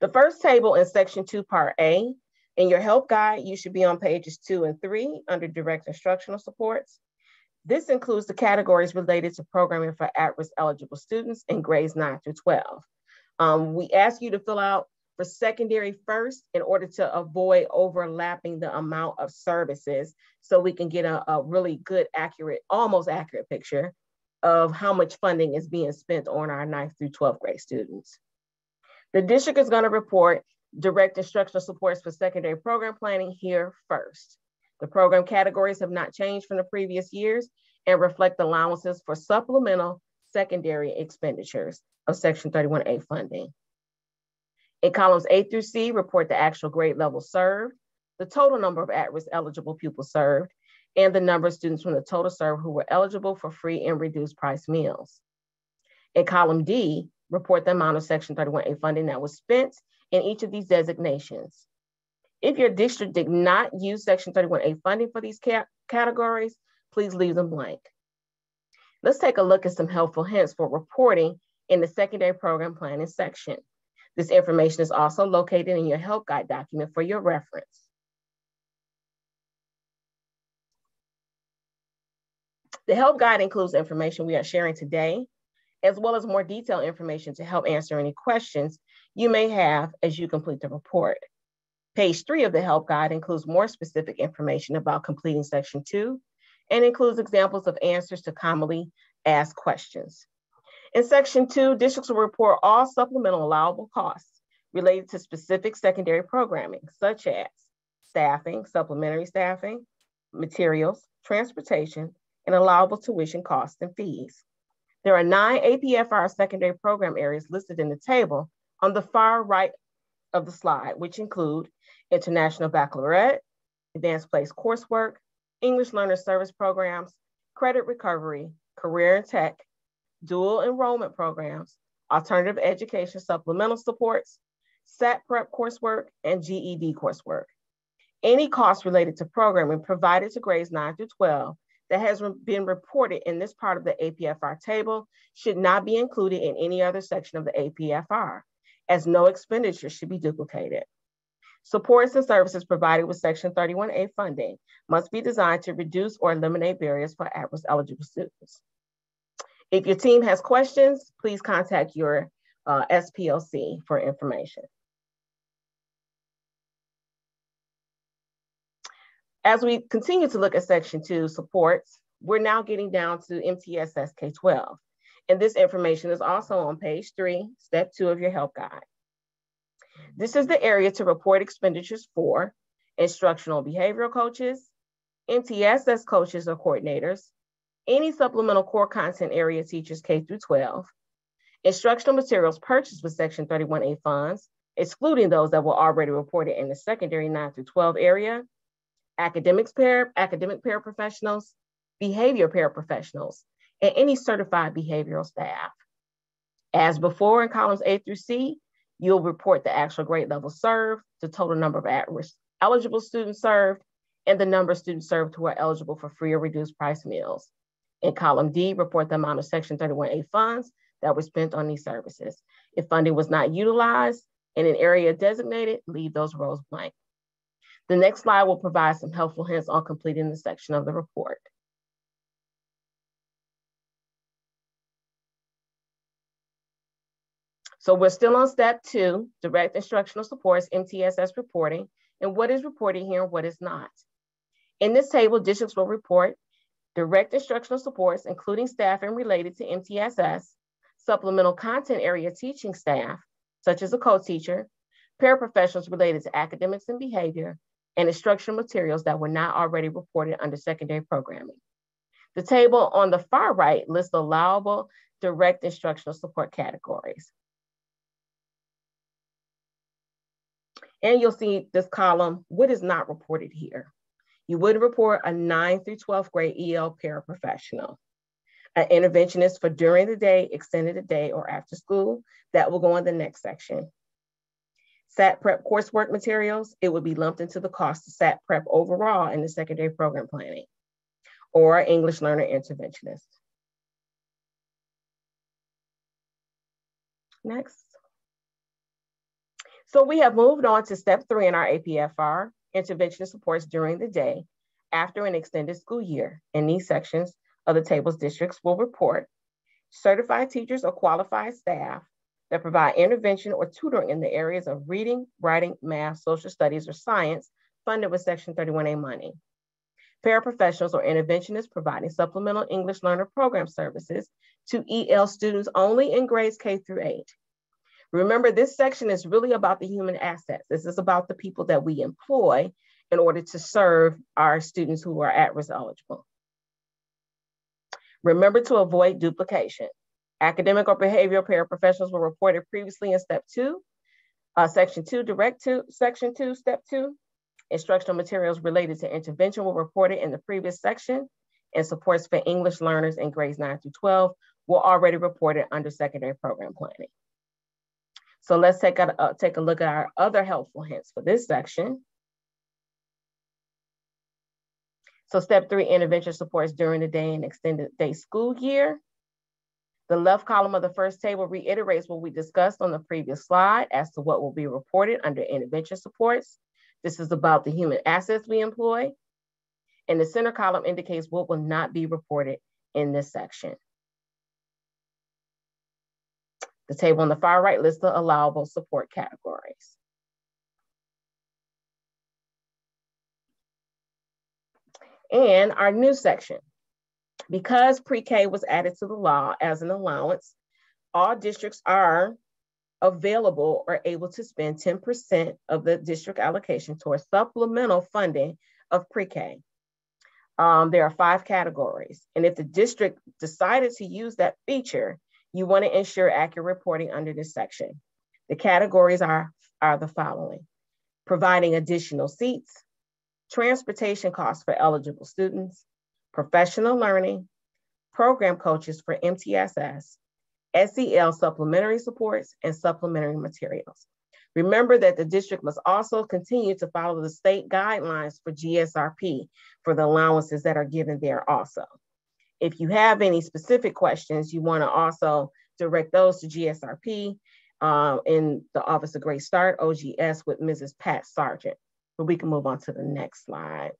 The first table in section 2, part A, in your help guide, you should be on pages 2 and 3 under direct instructional supports. This includes the categories related to programming for at-risk eligible students in grades 9 through 12. We ask you to fill out for secondary first in order to avoid overlapping the amount of services, so we can get a really good, accurate, almost accurate picture of how much funding is being spent on our 9th through 12th grade students. The district is going to report direct instructional supports for secondary program planning here first. The program categories have not changed from the previous years and reflect allowances for supplemental secondary expenditures of Section 31A funding. In columns A through C, report the actual grade level served, the total number of at-risk eligible pupils served, and the number of students from the total served who were eligible for free and reduced price meals. In column D, report the amount of Section 31A funding that was spent in each of these designations. If your district did not use Section 31A funding for these categories, please leave them blank. Let's take a look at some helpful hints for reporting in the secondary program planning section. This information is also located in your help guide document for your reference. The help guide includes information we are sharing today, as well as more detailed information to help answer any questions you may have as you complete the report. Page 3 of the help guide includes more specific information about completing Section 2 and includes examples of answers to commonly ask questions. In section 2, districts will report all supplemental allowable costs related to specific secondary programming, such as staffing, supplementary staffing, materials, transportation, and allowable tuition costs and fees. There are 9 APFR secondary program areas listed in the table on the far right of the slide, which include International Baccalaureate, Advanced Place coursework, English Learner Service programs, credit recovery, career and tech, dual enrollment programs, alternative education supplemental supports, SAT prep coursework, and GED coursework. Any costs related to programming provided to grades 9 through 12 that has been reported in this part of the APFR table should not be included in any other section of the APFR, as no expenditure should be duplicated. Supports and services provided with Section 31A funding must be designed to reduce or eliminate barriers for at-risk eligible students. If your team has questions, please contact your SPLC for information. As we continue to look at Section 2 supports, we're now getting down to Mtss K-12. And this information is also on page 3, step 2 of your help guide. This is the area to report expenditures for instructional behavioral coaches, MTSS coaches or coordinators, any supplemental core content area teachers K through 12, instructional materials purchased with Section 31A funds, excluding those that were already reported in the secondary 9 through 12 area, academic paraprofessionals, behavior paraprofessionals, and any certified behavioral staff. As before in columns A through C, you'll report the actual grade level served, the total number of at-risk eligible students served, and the number of students served who are eligible for free or reduced price meals. In column D, report the amount of Section 31A funds that were spent on these services. If funding was not utilized in an area designated, leave those rows blank. The next slide will provide some helpful hints on completing the section of the report. So we're still on step 2, direct instructional supports, MTSS reporting, and what is reported here and what is not. In this table, districts will report direct instructional supports, including staffing related to MTSS, supplemental content area teaching staff, such as a co-teacher, paraprofessionals related to academics and behavior, and instructional materials that were not already reported under secondary programming. The table on the far right lists allowable direct instructional support categories. And you'll see this column, what is not reported here. You would report a 9 through 12th grade EL paraprofessional, an interventionist for during the day, extended a day, or after school. That will go in the next section. SAT prep coursework materials, it would be lumped into the cost of SAT prep overall in the secondary program planning, or English learner interventionist. Next. So we have moved on to step 3 in our APFR, intervention supports during the day after an extended school year. In these sections of the tables, districts will report certified teachers or qualified staff that provide intervention or tutoring in the areas of reading, writing, math, social studies, or science funded with Section 31A money. Paraprofessionals or interventionists providing supplemental English learner program services to EL students only in grades K through 8. Remember, this section is really about the human assets. This is about the people that we employ in order to serve our students who are at-risk eligible. Remember to avoid duplication. Academic or behavioral paraprofessionals were reported previously in step 2, section 2, section 2, step 2. Instructional materials related to intervention were reported in the previous section, and supports for English learners in grades 9 through 12 were already reported under secondary program planning. So let's take a look at our other helpful hints for this section. So step 3, intervention supports during the day and extended day school year. The left column of the first table reiterates what we discussed on the previous slide as to what will be reported under intervention supports. This is about the human assets we employ. And the center column indicates what will not be reported in this section. The table on the far right lists the allowable support categories. And our new section, Because pre-K was added to the law as an allowance, all districts are available or able to spend 10% of the district allocation towards supplemental funding of pre-K. There are 5 categories. And if the district decided to use that feature, you want to ensure accurate reporting under this section. The categories are the following: providing additional seats, transportation costs for eligible students, professional learning, program coaches for MTSS, SEL supplementary supports, and supplementary materials. Remember that the district must also continue to follow the state guidelines for GSRP for the allowances that are given there also. If you have any specific questions, you want to also direct those to GSRP in the Office of Great Start, OGS, with Mrs. Pat Sargent. But we can move on to the next slide.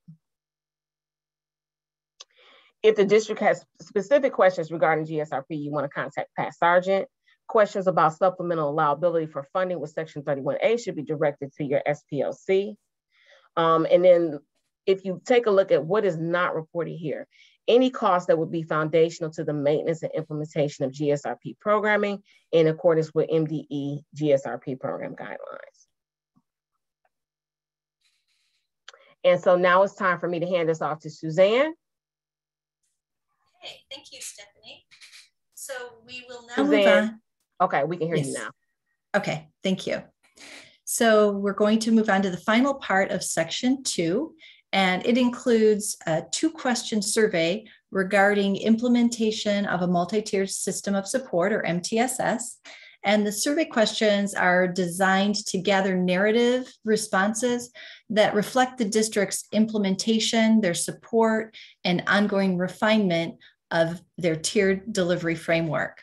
If the district has specific questions regarding GSRP, you want to contact Pat Sargent. Questions about supplemental allowability for funding with Section 31A should be directed to your SPLC. And then if you take a look at what is not reported here, any cost that would be foundational to the maintenance and implementation of GSRP programming in accordance with MDE GSRP program guidelines. And so now it's time for me to hand this off to Suzanne. Okay, thank you, Stephanie. So we will now move on. Okay, we can hear you now. Okay, thank you. So we're going to move on to the final part of section 2, and it includes a 2-question survey regarding implementation of a multi-tiered system of support, or MTSS. And the survey questions are designed to gather narrative responses that reflect the district's implementation, their support, and ongoing refinement of their tiered delivery framework.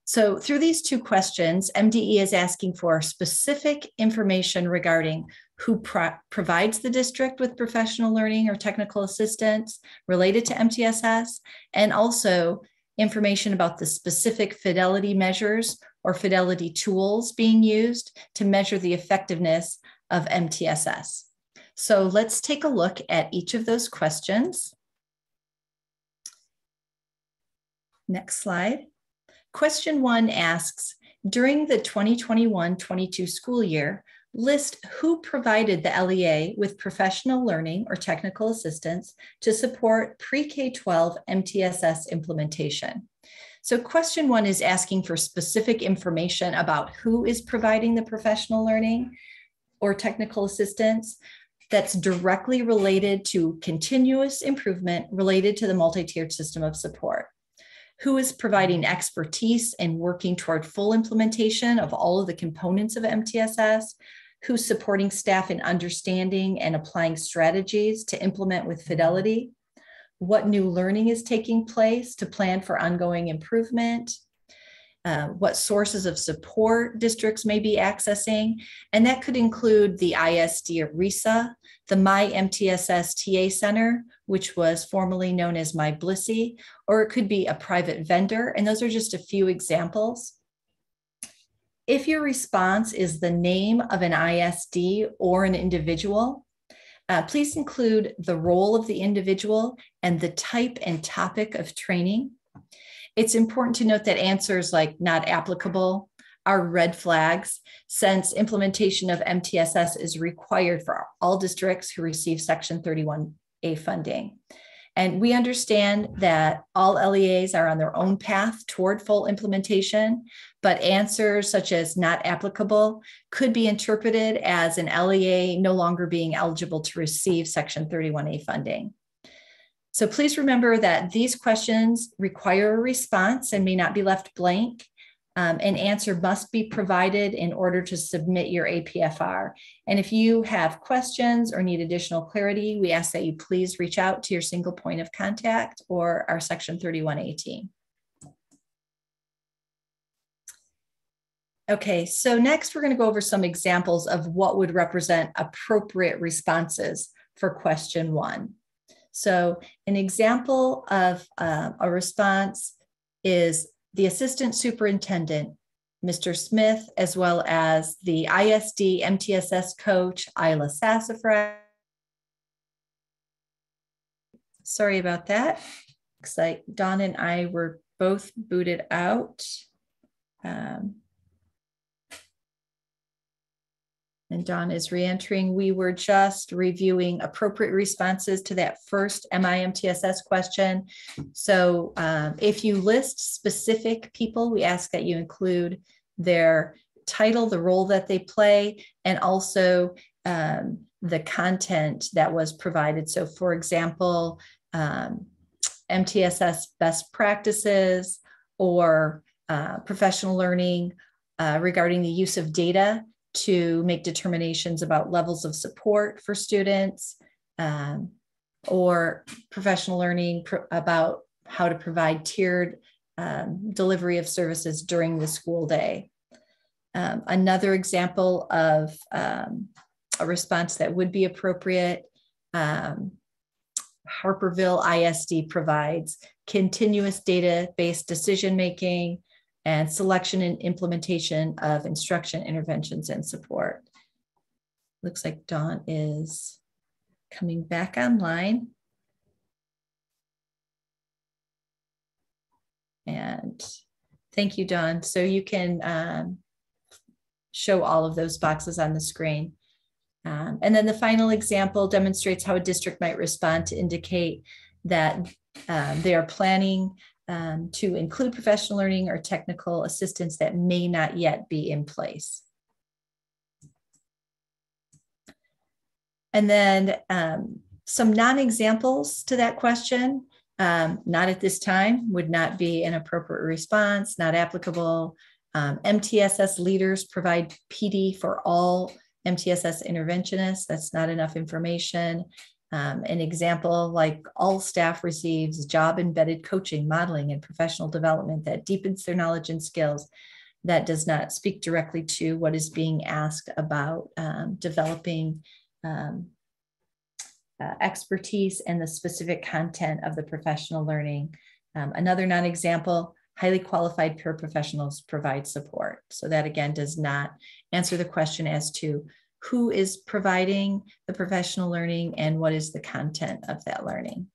So through these 2 questions, MDE is asking for specific information regarding who provides the district with professional learning or technical assistance related to MTSS, and also information about the specific fidelity measures or fidelity tools being used to measure the effectiveness of MTSS. So let's take a look at each of those questions. Next slide. Question 1 asks, during the 2021-22 school year, list who provided the LEA with professional learning or technical assistance to support pre-K-12 MTSS implementation. So question 1 is asking for specific information about who is providing the professional learning or technical assistance that's directly related to continuous improvement related to the multi-tiered system of support. Who is providing expertise and working toward full implementation of all of the components of MTSS, who's supporting staff in understanding and applying strategies to implement with fidelity, what new learning is taking place to plan for ongoing improvement, what sources of support districts may be accessing, and that could include the ISD ERISA, the My MTSS TA Center, which was formerly known as My Blissy, or it could be a private vendor, and those are just a few examples. If your response is the name of an ISD or an individual, please include the role of the individual and the type and topic of training. It's important to note that answers like not applicable are red flags, since implementation of MTSS is required for all districts who receive Section 31A funding. And we understand that all LEAs are on their own path toward full implementation, but answers such as not applicable could be interpreted as an LEA no longer being eligible to receive Section 31A funding. So please remember that these questions require a response and may not be left blank. An answer must be provided in order to submit your APFR. And if you have questions or need additional clarity, we ask that you please reach out to your single point of contact or our Section 31A team. Okay, so next we're going to go over some examples of what would represent appropriate responses for question 1. So an example of a response is the assistant superintendent, Mr. Smith, as well as the ISD MTSS coach, Isla Sassafras. Sorry about that. looks like Dawn and I were both booted out. And Dawn is re-entering. We were just reviewing appropriate responses to that first MTSS question. So if you list specific people, we ask that you include their title, the role that they play, and also the content that was provided. So for example, MTSS best practices or professional learning regarding the use of data to make determinations about levels of support for students, or professional learning about how to provide tiered delivery of services during the school day. Another example of a response that would be appropriate, Harperville ISD provides continuous data-based decision-making and selection and implementation of instruction, interventions, and support. Looks like Dawn is coming back online. And thank you, Dawn. So you can show all of those boxes on the screen. And then the final example demonstrates how a district might respond to indicate that they are planning to include professional learning or technical assistance that may not yet be in place. And then some non-examples to that question. Not at this time would not be an appropriate response, not applicable. MTSS leaders provide PD for all MTSS interventionists. That's not enough information. An example, like all staff receives job embedded coaching, modeling, and professional development that deepens their knowledge and skills. That does not speak directly to what is being asked about developing expertise and the specific content of the professional learning. Another non-example, highly qualified paraprofessionals provide support. So that again does not answer the question as to who is providing the professional learning and what is the content of that learning.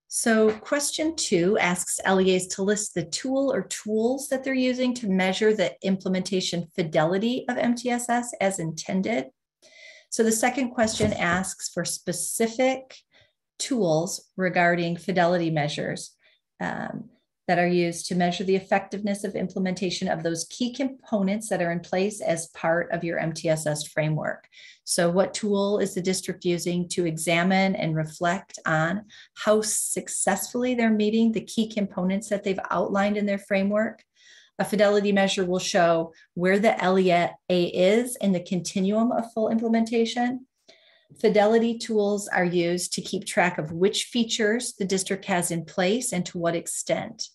So question 2 asks LEAs to list the tool or tools that they're using to measure the implementation fidelity of MTSS as intended. So the second question asks for specific tools regarding fidelity measures that are used to measure the effectiveness of implementation of those key components that are in place as part of your MTSS framework. So what tool is the district using to examine and reflect on how successfully they're meeting the key components that they've outlined in their framework? A fidelity measure will show where the LEA is in the continuum of full implementation. Fidelity tools are used to keep track of which features the district has in place and to what extent.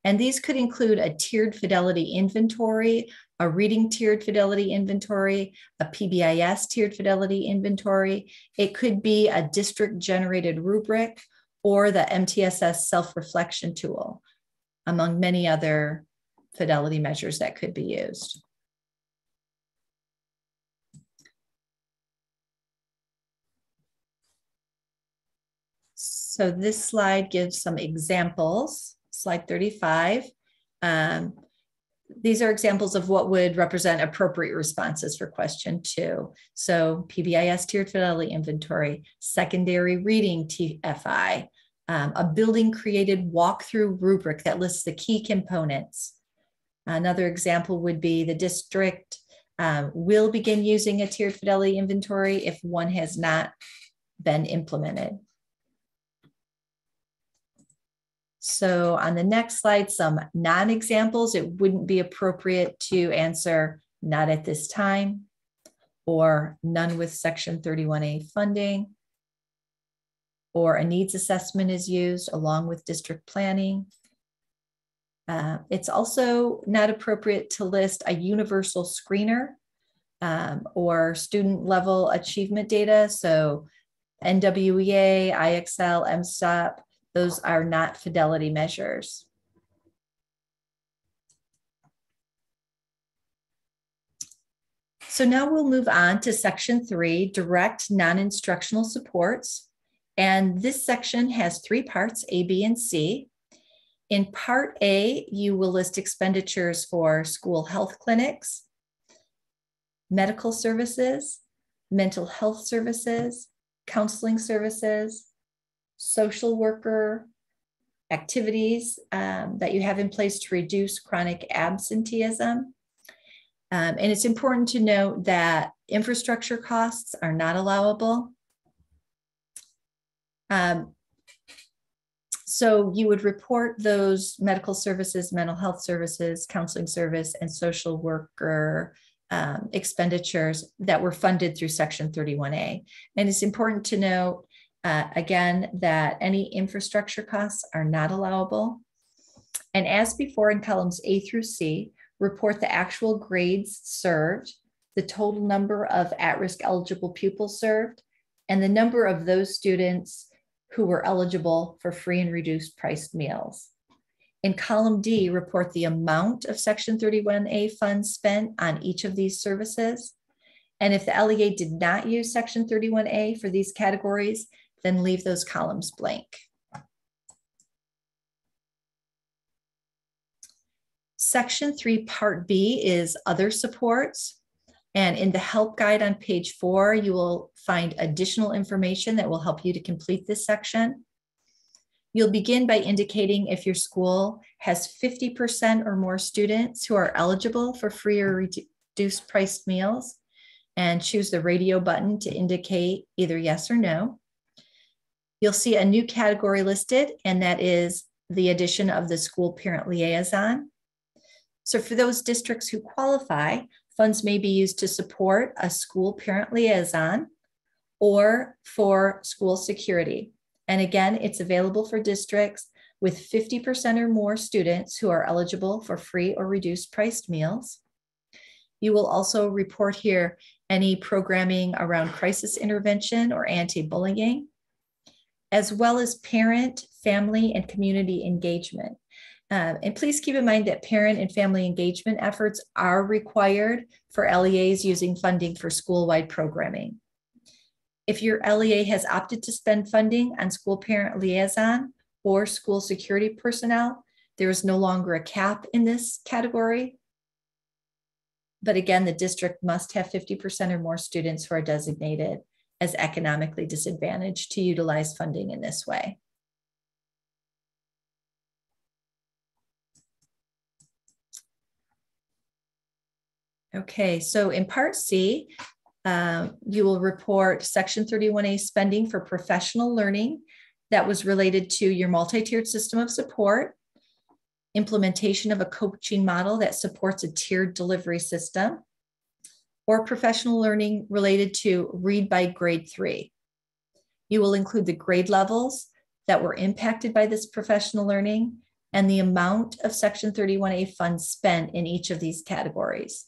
And these could include a tiered fidelity inventory, a reading tiered fidelity inventory, a PBIS tiered fidelity inventory. It could be a district generated rubric or the MTSS self-reflection tool, among many other fidelity measures that could be used. So this slide gives some examples, slide 35. These are examples of what would represent appropriate responses for question 2. So PBIS tiered fidelity inventory, secondary reading TFI, a building created walkthrough rubric that lists the key components. Another example would be the district will begin using a tiered fidelity inventory if one has not been implemented. So on the next slide, some non-examples. It wouldn't be appropriate to answer not at this time or none with Section 31A funding, or a needs assessment is used along with district planning. It's also not appropriate to list a universal screener or student level achievement data. So NWEA, IXL, MSTOP, those are not fidelity measures. So now we'll move on to Section 3, direct non-instructional supports. And this section has three parts, A, B, and C. In Part A, you will list expenditures for school health clinics, medical services, mental health services, counseling services, social worker activities that you have in place to reduce chronic absenteeism. And it's important to note that infrastructure costs are not allowable. So you would report those medical services, mental health services, counseling service, and social worker expenditures that were funded through Section 31A. And it's important to note, again, that any infrastructure costs are not allowable. And as before in columns A through C, report the actual grades served, the total number of at-risk eligible pupils served, and the number of those students who were eligible for free and reduced priced meals. In column D, report the amount of Section 31A funds spent on each of these services. And if the LEA did not use Section 31A for these categories, then leave those columns blank. Section 3, Part B is other supports. And in the help guide on page 4, you will find additional information that will help you to complete this section. You'll begin by indicating if your school has 50% or more students who are eligible for free or reduced priced meals, and choose the radio button to indicate either yes or no. You'll see a new category listed, and that is the addition of the school parent liaison. So for those districts who qualify, funds may be used to support a school parent liaison or for school security. And again, it's available for districts with 50% or more students who are eligible for free or reduced priced meals. You will also report here any programming around crisis intervention or anti-bullying, as well as parent, family, and community engagement. And please keep in mind that parent and family engagement efforts are required for LEAs using funding for school-wide programming. If your LEA has opted to spend funding on school parent liaison or school security personnel, there is no longer a cap in this category. But again, the district must have 50% or more students who are designated as economically disadvantaged to utilize funding in this way. Okay, so in Part C, you will report Section 31A spending for professional learning that was related to your multi-tiered system of support, implementation of a coaching model that supports a tiered delivery system, or professional learning related to Read by Grade 3. You will include the grade levels that were impacted by this professional learning and the amount of Section 31A funds spent in each of these categories.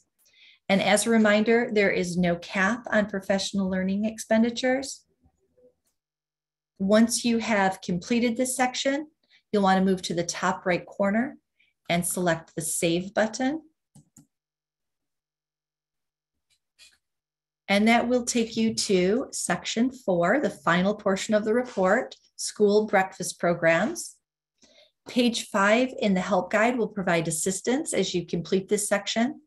And as a reminder, there is no cap on professional learning expenditures. Once you have completed this section, you'll want to move to the top right corner and select the Save button. And that will take you to Section 4, the final portion of the report, School Breakfast Programs. Page 5 in the help guide will provide assistance as you complete this section.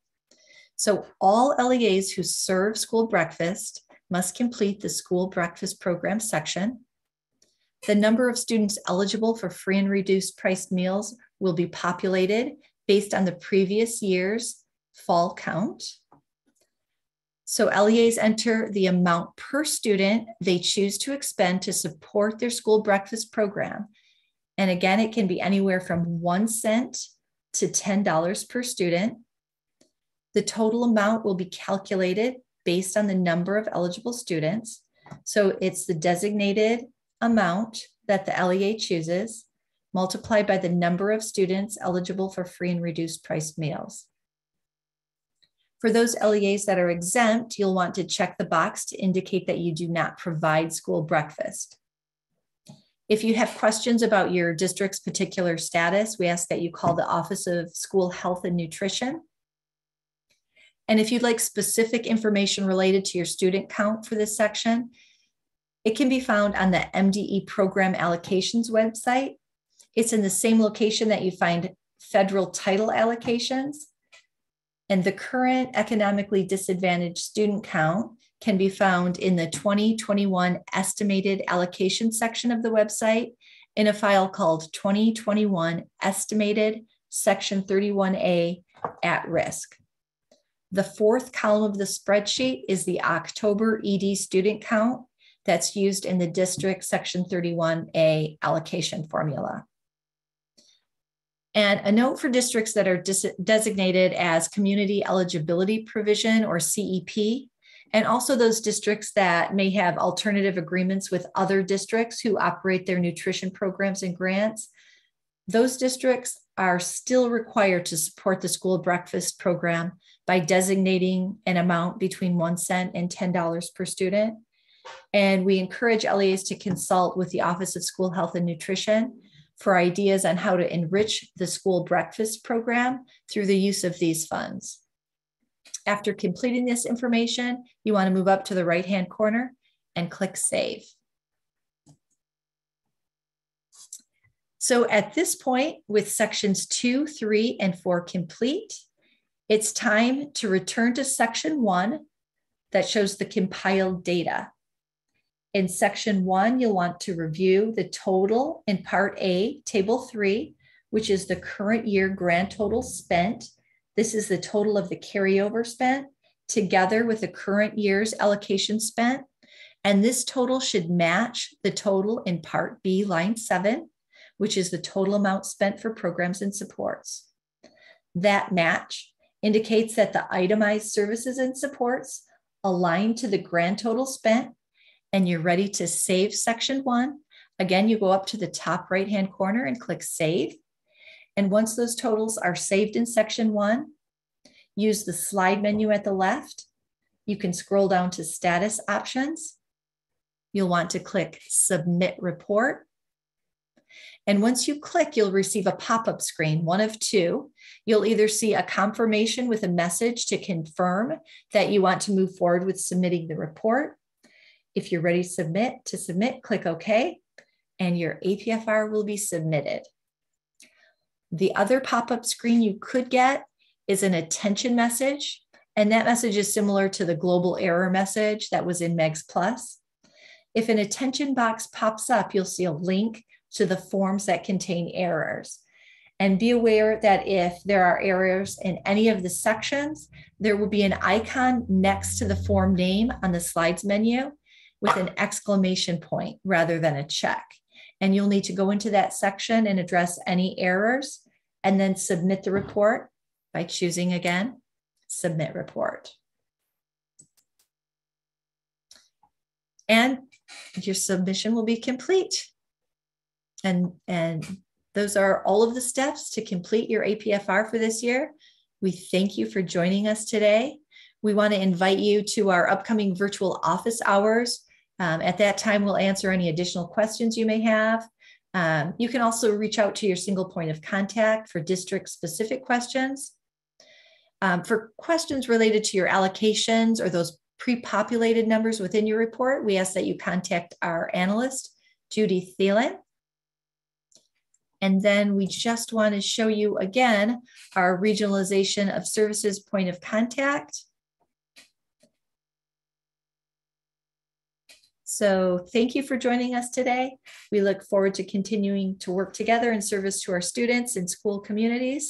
So all LEAs who serve school breakfast must complete the school breakfast program section. The number of students eligible for free and reduced priced meals will be populated based on the previous year's fall count. So LEAs enter the amount per student they choose to expend to support their school breakfast program. And again, it can be anywhere from 1 cent to $10 per student. The total amount will be calculated based on the number of eligible students. So it's the designated amount that the LEA chooses, multiplied by the number of students eligible for free and reduced priced meals. For those LEAs that are exempt, you'll want to check the box to indicate that you do not provide school breakfast. If you have questions about your district's particular status, we ask that you call the Office of School Health and Nutrition. And if you'd like specific information related to your student count for this section, It can be found on the MDE program allocations website. It's in the same location that you find federal title allocations. And the current economically disadvantaged student count can be found in the 2021 estimated allocation section of the website in a file called 2021 estimated section 31A at risk. The fourth column of the spreadsheet is the October ED student count that's used in the district section 31A allocation formula. And a note for districts that are designated as community eligibility provision or CEP, and also those districts that may have alternative agreements with other districts who operate their nutrition programs and grants. Those districts are still required to support the school breakfast program by designating an amount between 1 cent and $10 per student. And we encourage LEAs to consult with the Office of School Health and Nutrition for ideas on how to enrich the school breakfast program through the use of these funds. After completing this information, you want to move up to the right-hand corner and click Save. So at this point, with sections 2, 3, and 4 complete, it's time to return to section 1 that shows the compiled data. In section 1, you'll want to review the total in Part A, Table 3, which is the current year grand total spent. This is the total of the carryover spent together with the current year's allocation spent. And this total should match the total in Part B, line 7, which is the total amount spent for programs and supports. That match indicates that the itemized services and supports align to the grand total spent, and you're ready to save section 1. Again, you go up to the top right-hand corner and click Save. And once those totals are saved in section 1, use the slide menu at the left. You can scroll down to Status Options. You'll want to click Submit Report. And once you click, you'll receive a pop-up screen, one of two. You'll either see a confirmation with a message to confirm that you want to move forward with submitting the report. If you're ready to submit, click OK, and your APFR will be submitted. The other pop-up screen you could get is an attention message, and that message is similar to the global error message that was in MEGS Plus. If an attention box pops up, you'll see a link to the forms that contain errors. And be aware that if there are errors in any of the sections, there will be an icon next to the form name on the slides menu with an exclamation point rather than a check. And you'll need to go into that section and address any errors and then submit the report by choosing again, Submit Report. And your submission will be complete. And those are all of the steps to complete your APFR for this year. We thank you for joining us today. We want to invite you to our upcoming virtual office hours. At that time, we'll answer any additional questions you may have. You can also reach out to your single point of contact for district-specific questions. For questions related to your allocations or those pre-populated numbers within your report, we ask that you contact our analyst, Judy Thielen. And then we just want to show you again our regionalization of services point of contact. So thank you for joining us today. We look forward to continuing to work together in service to our students and school communities.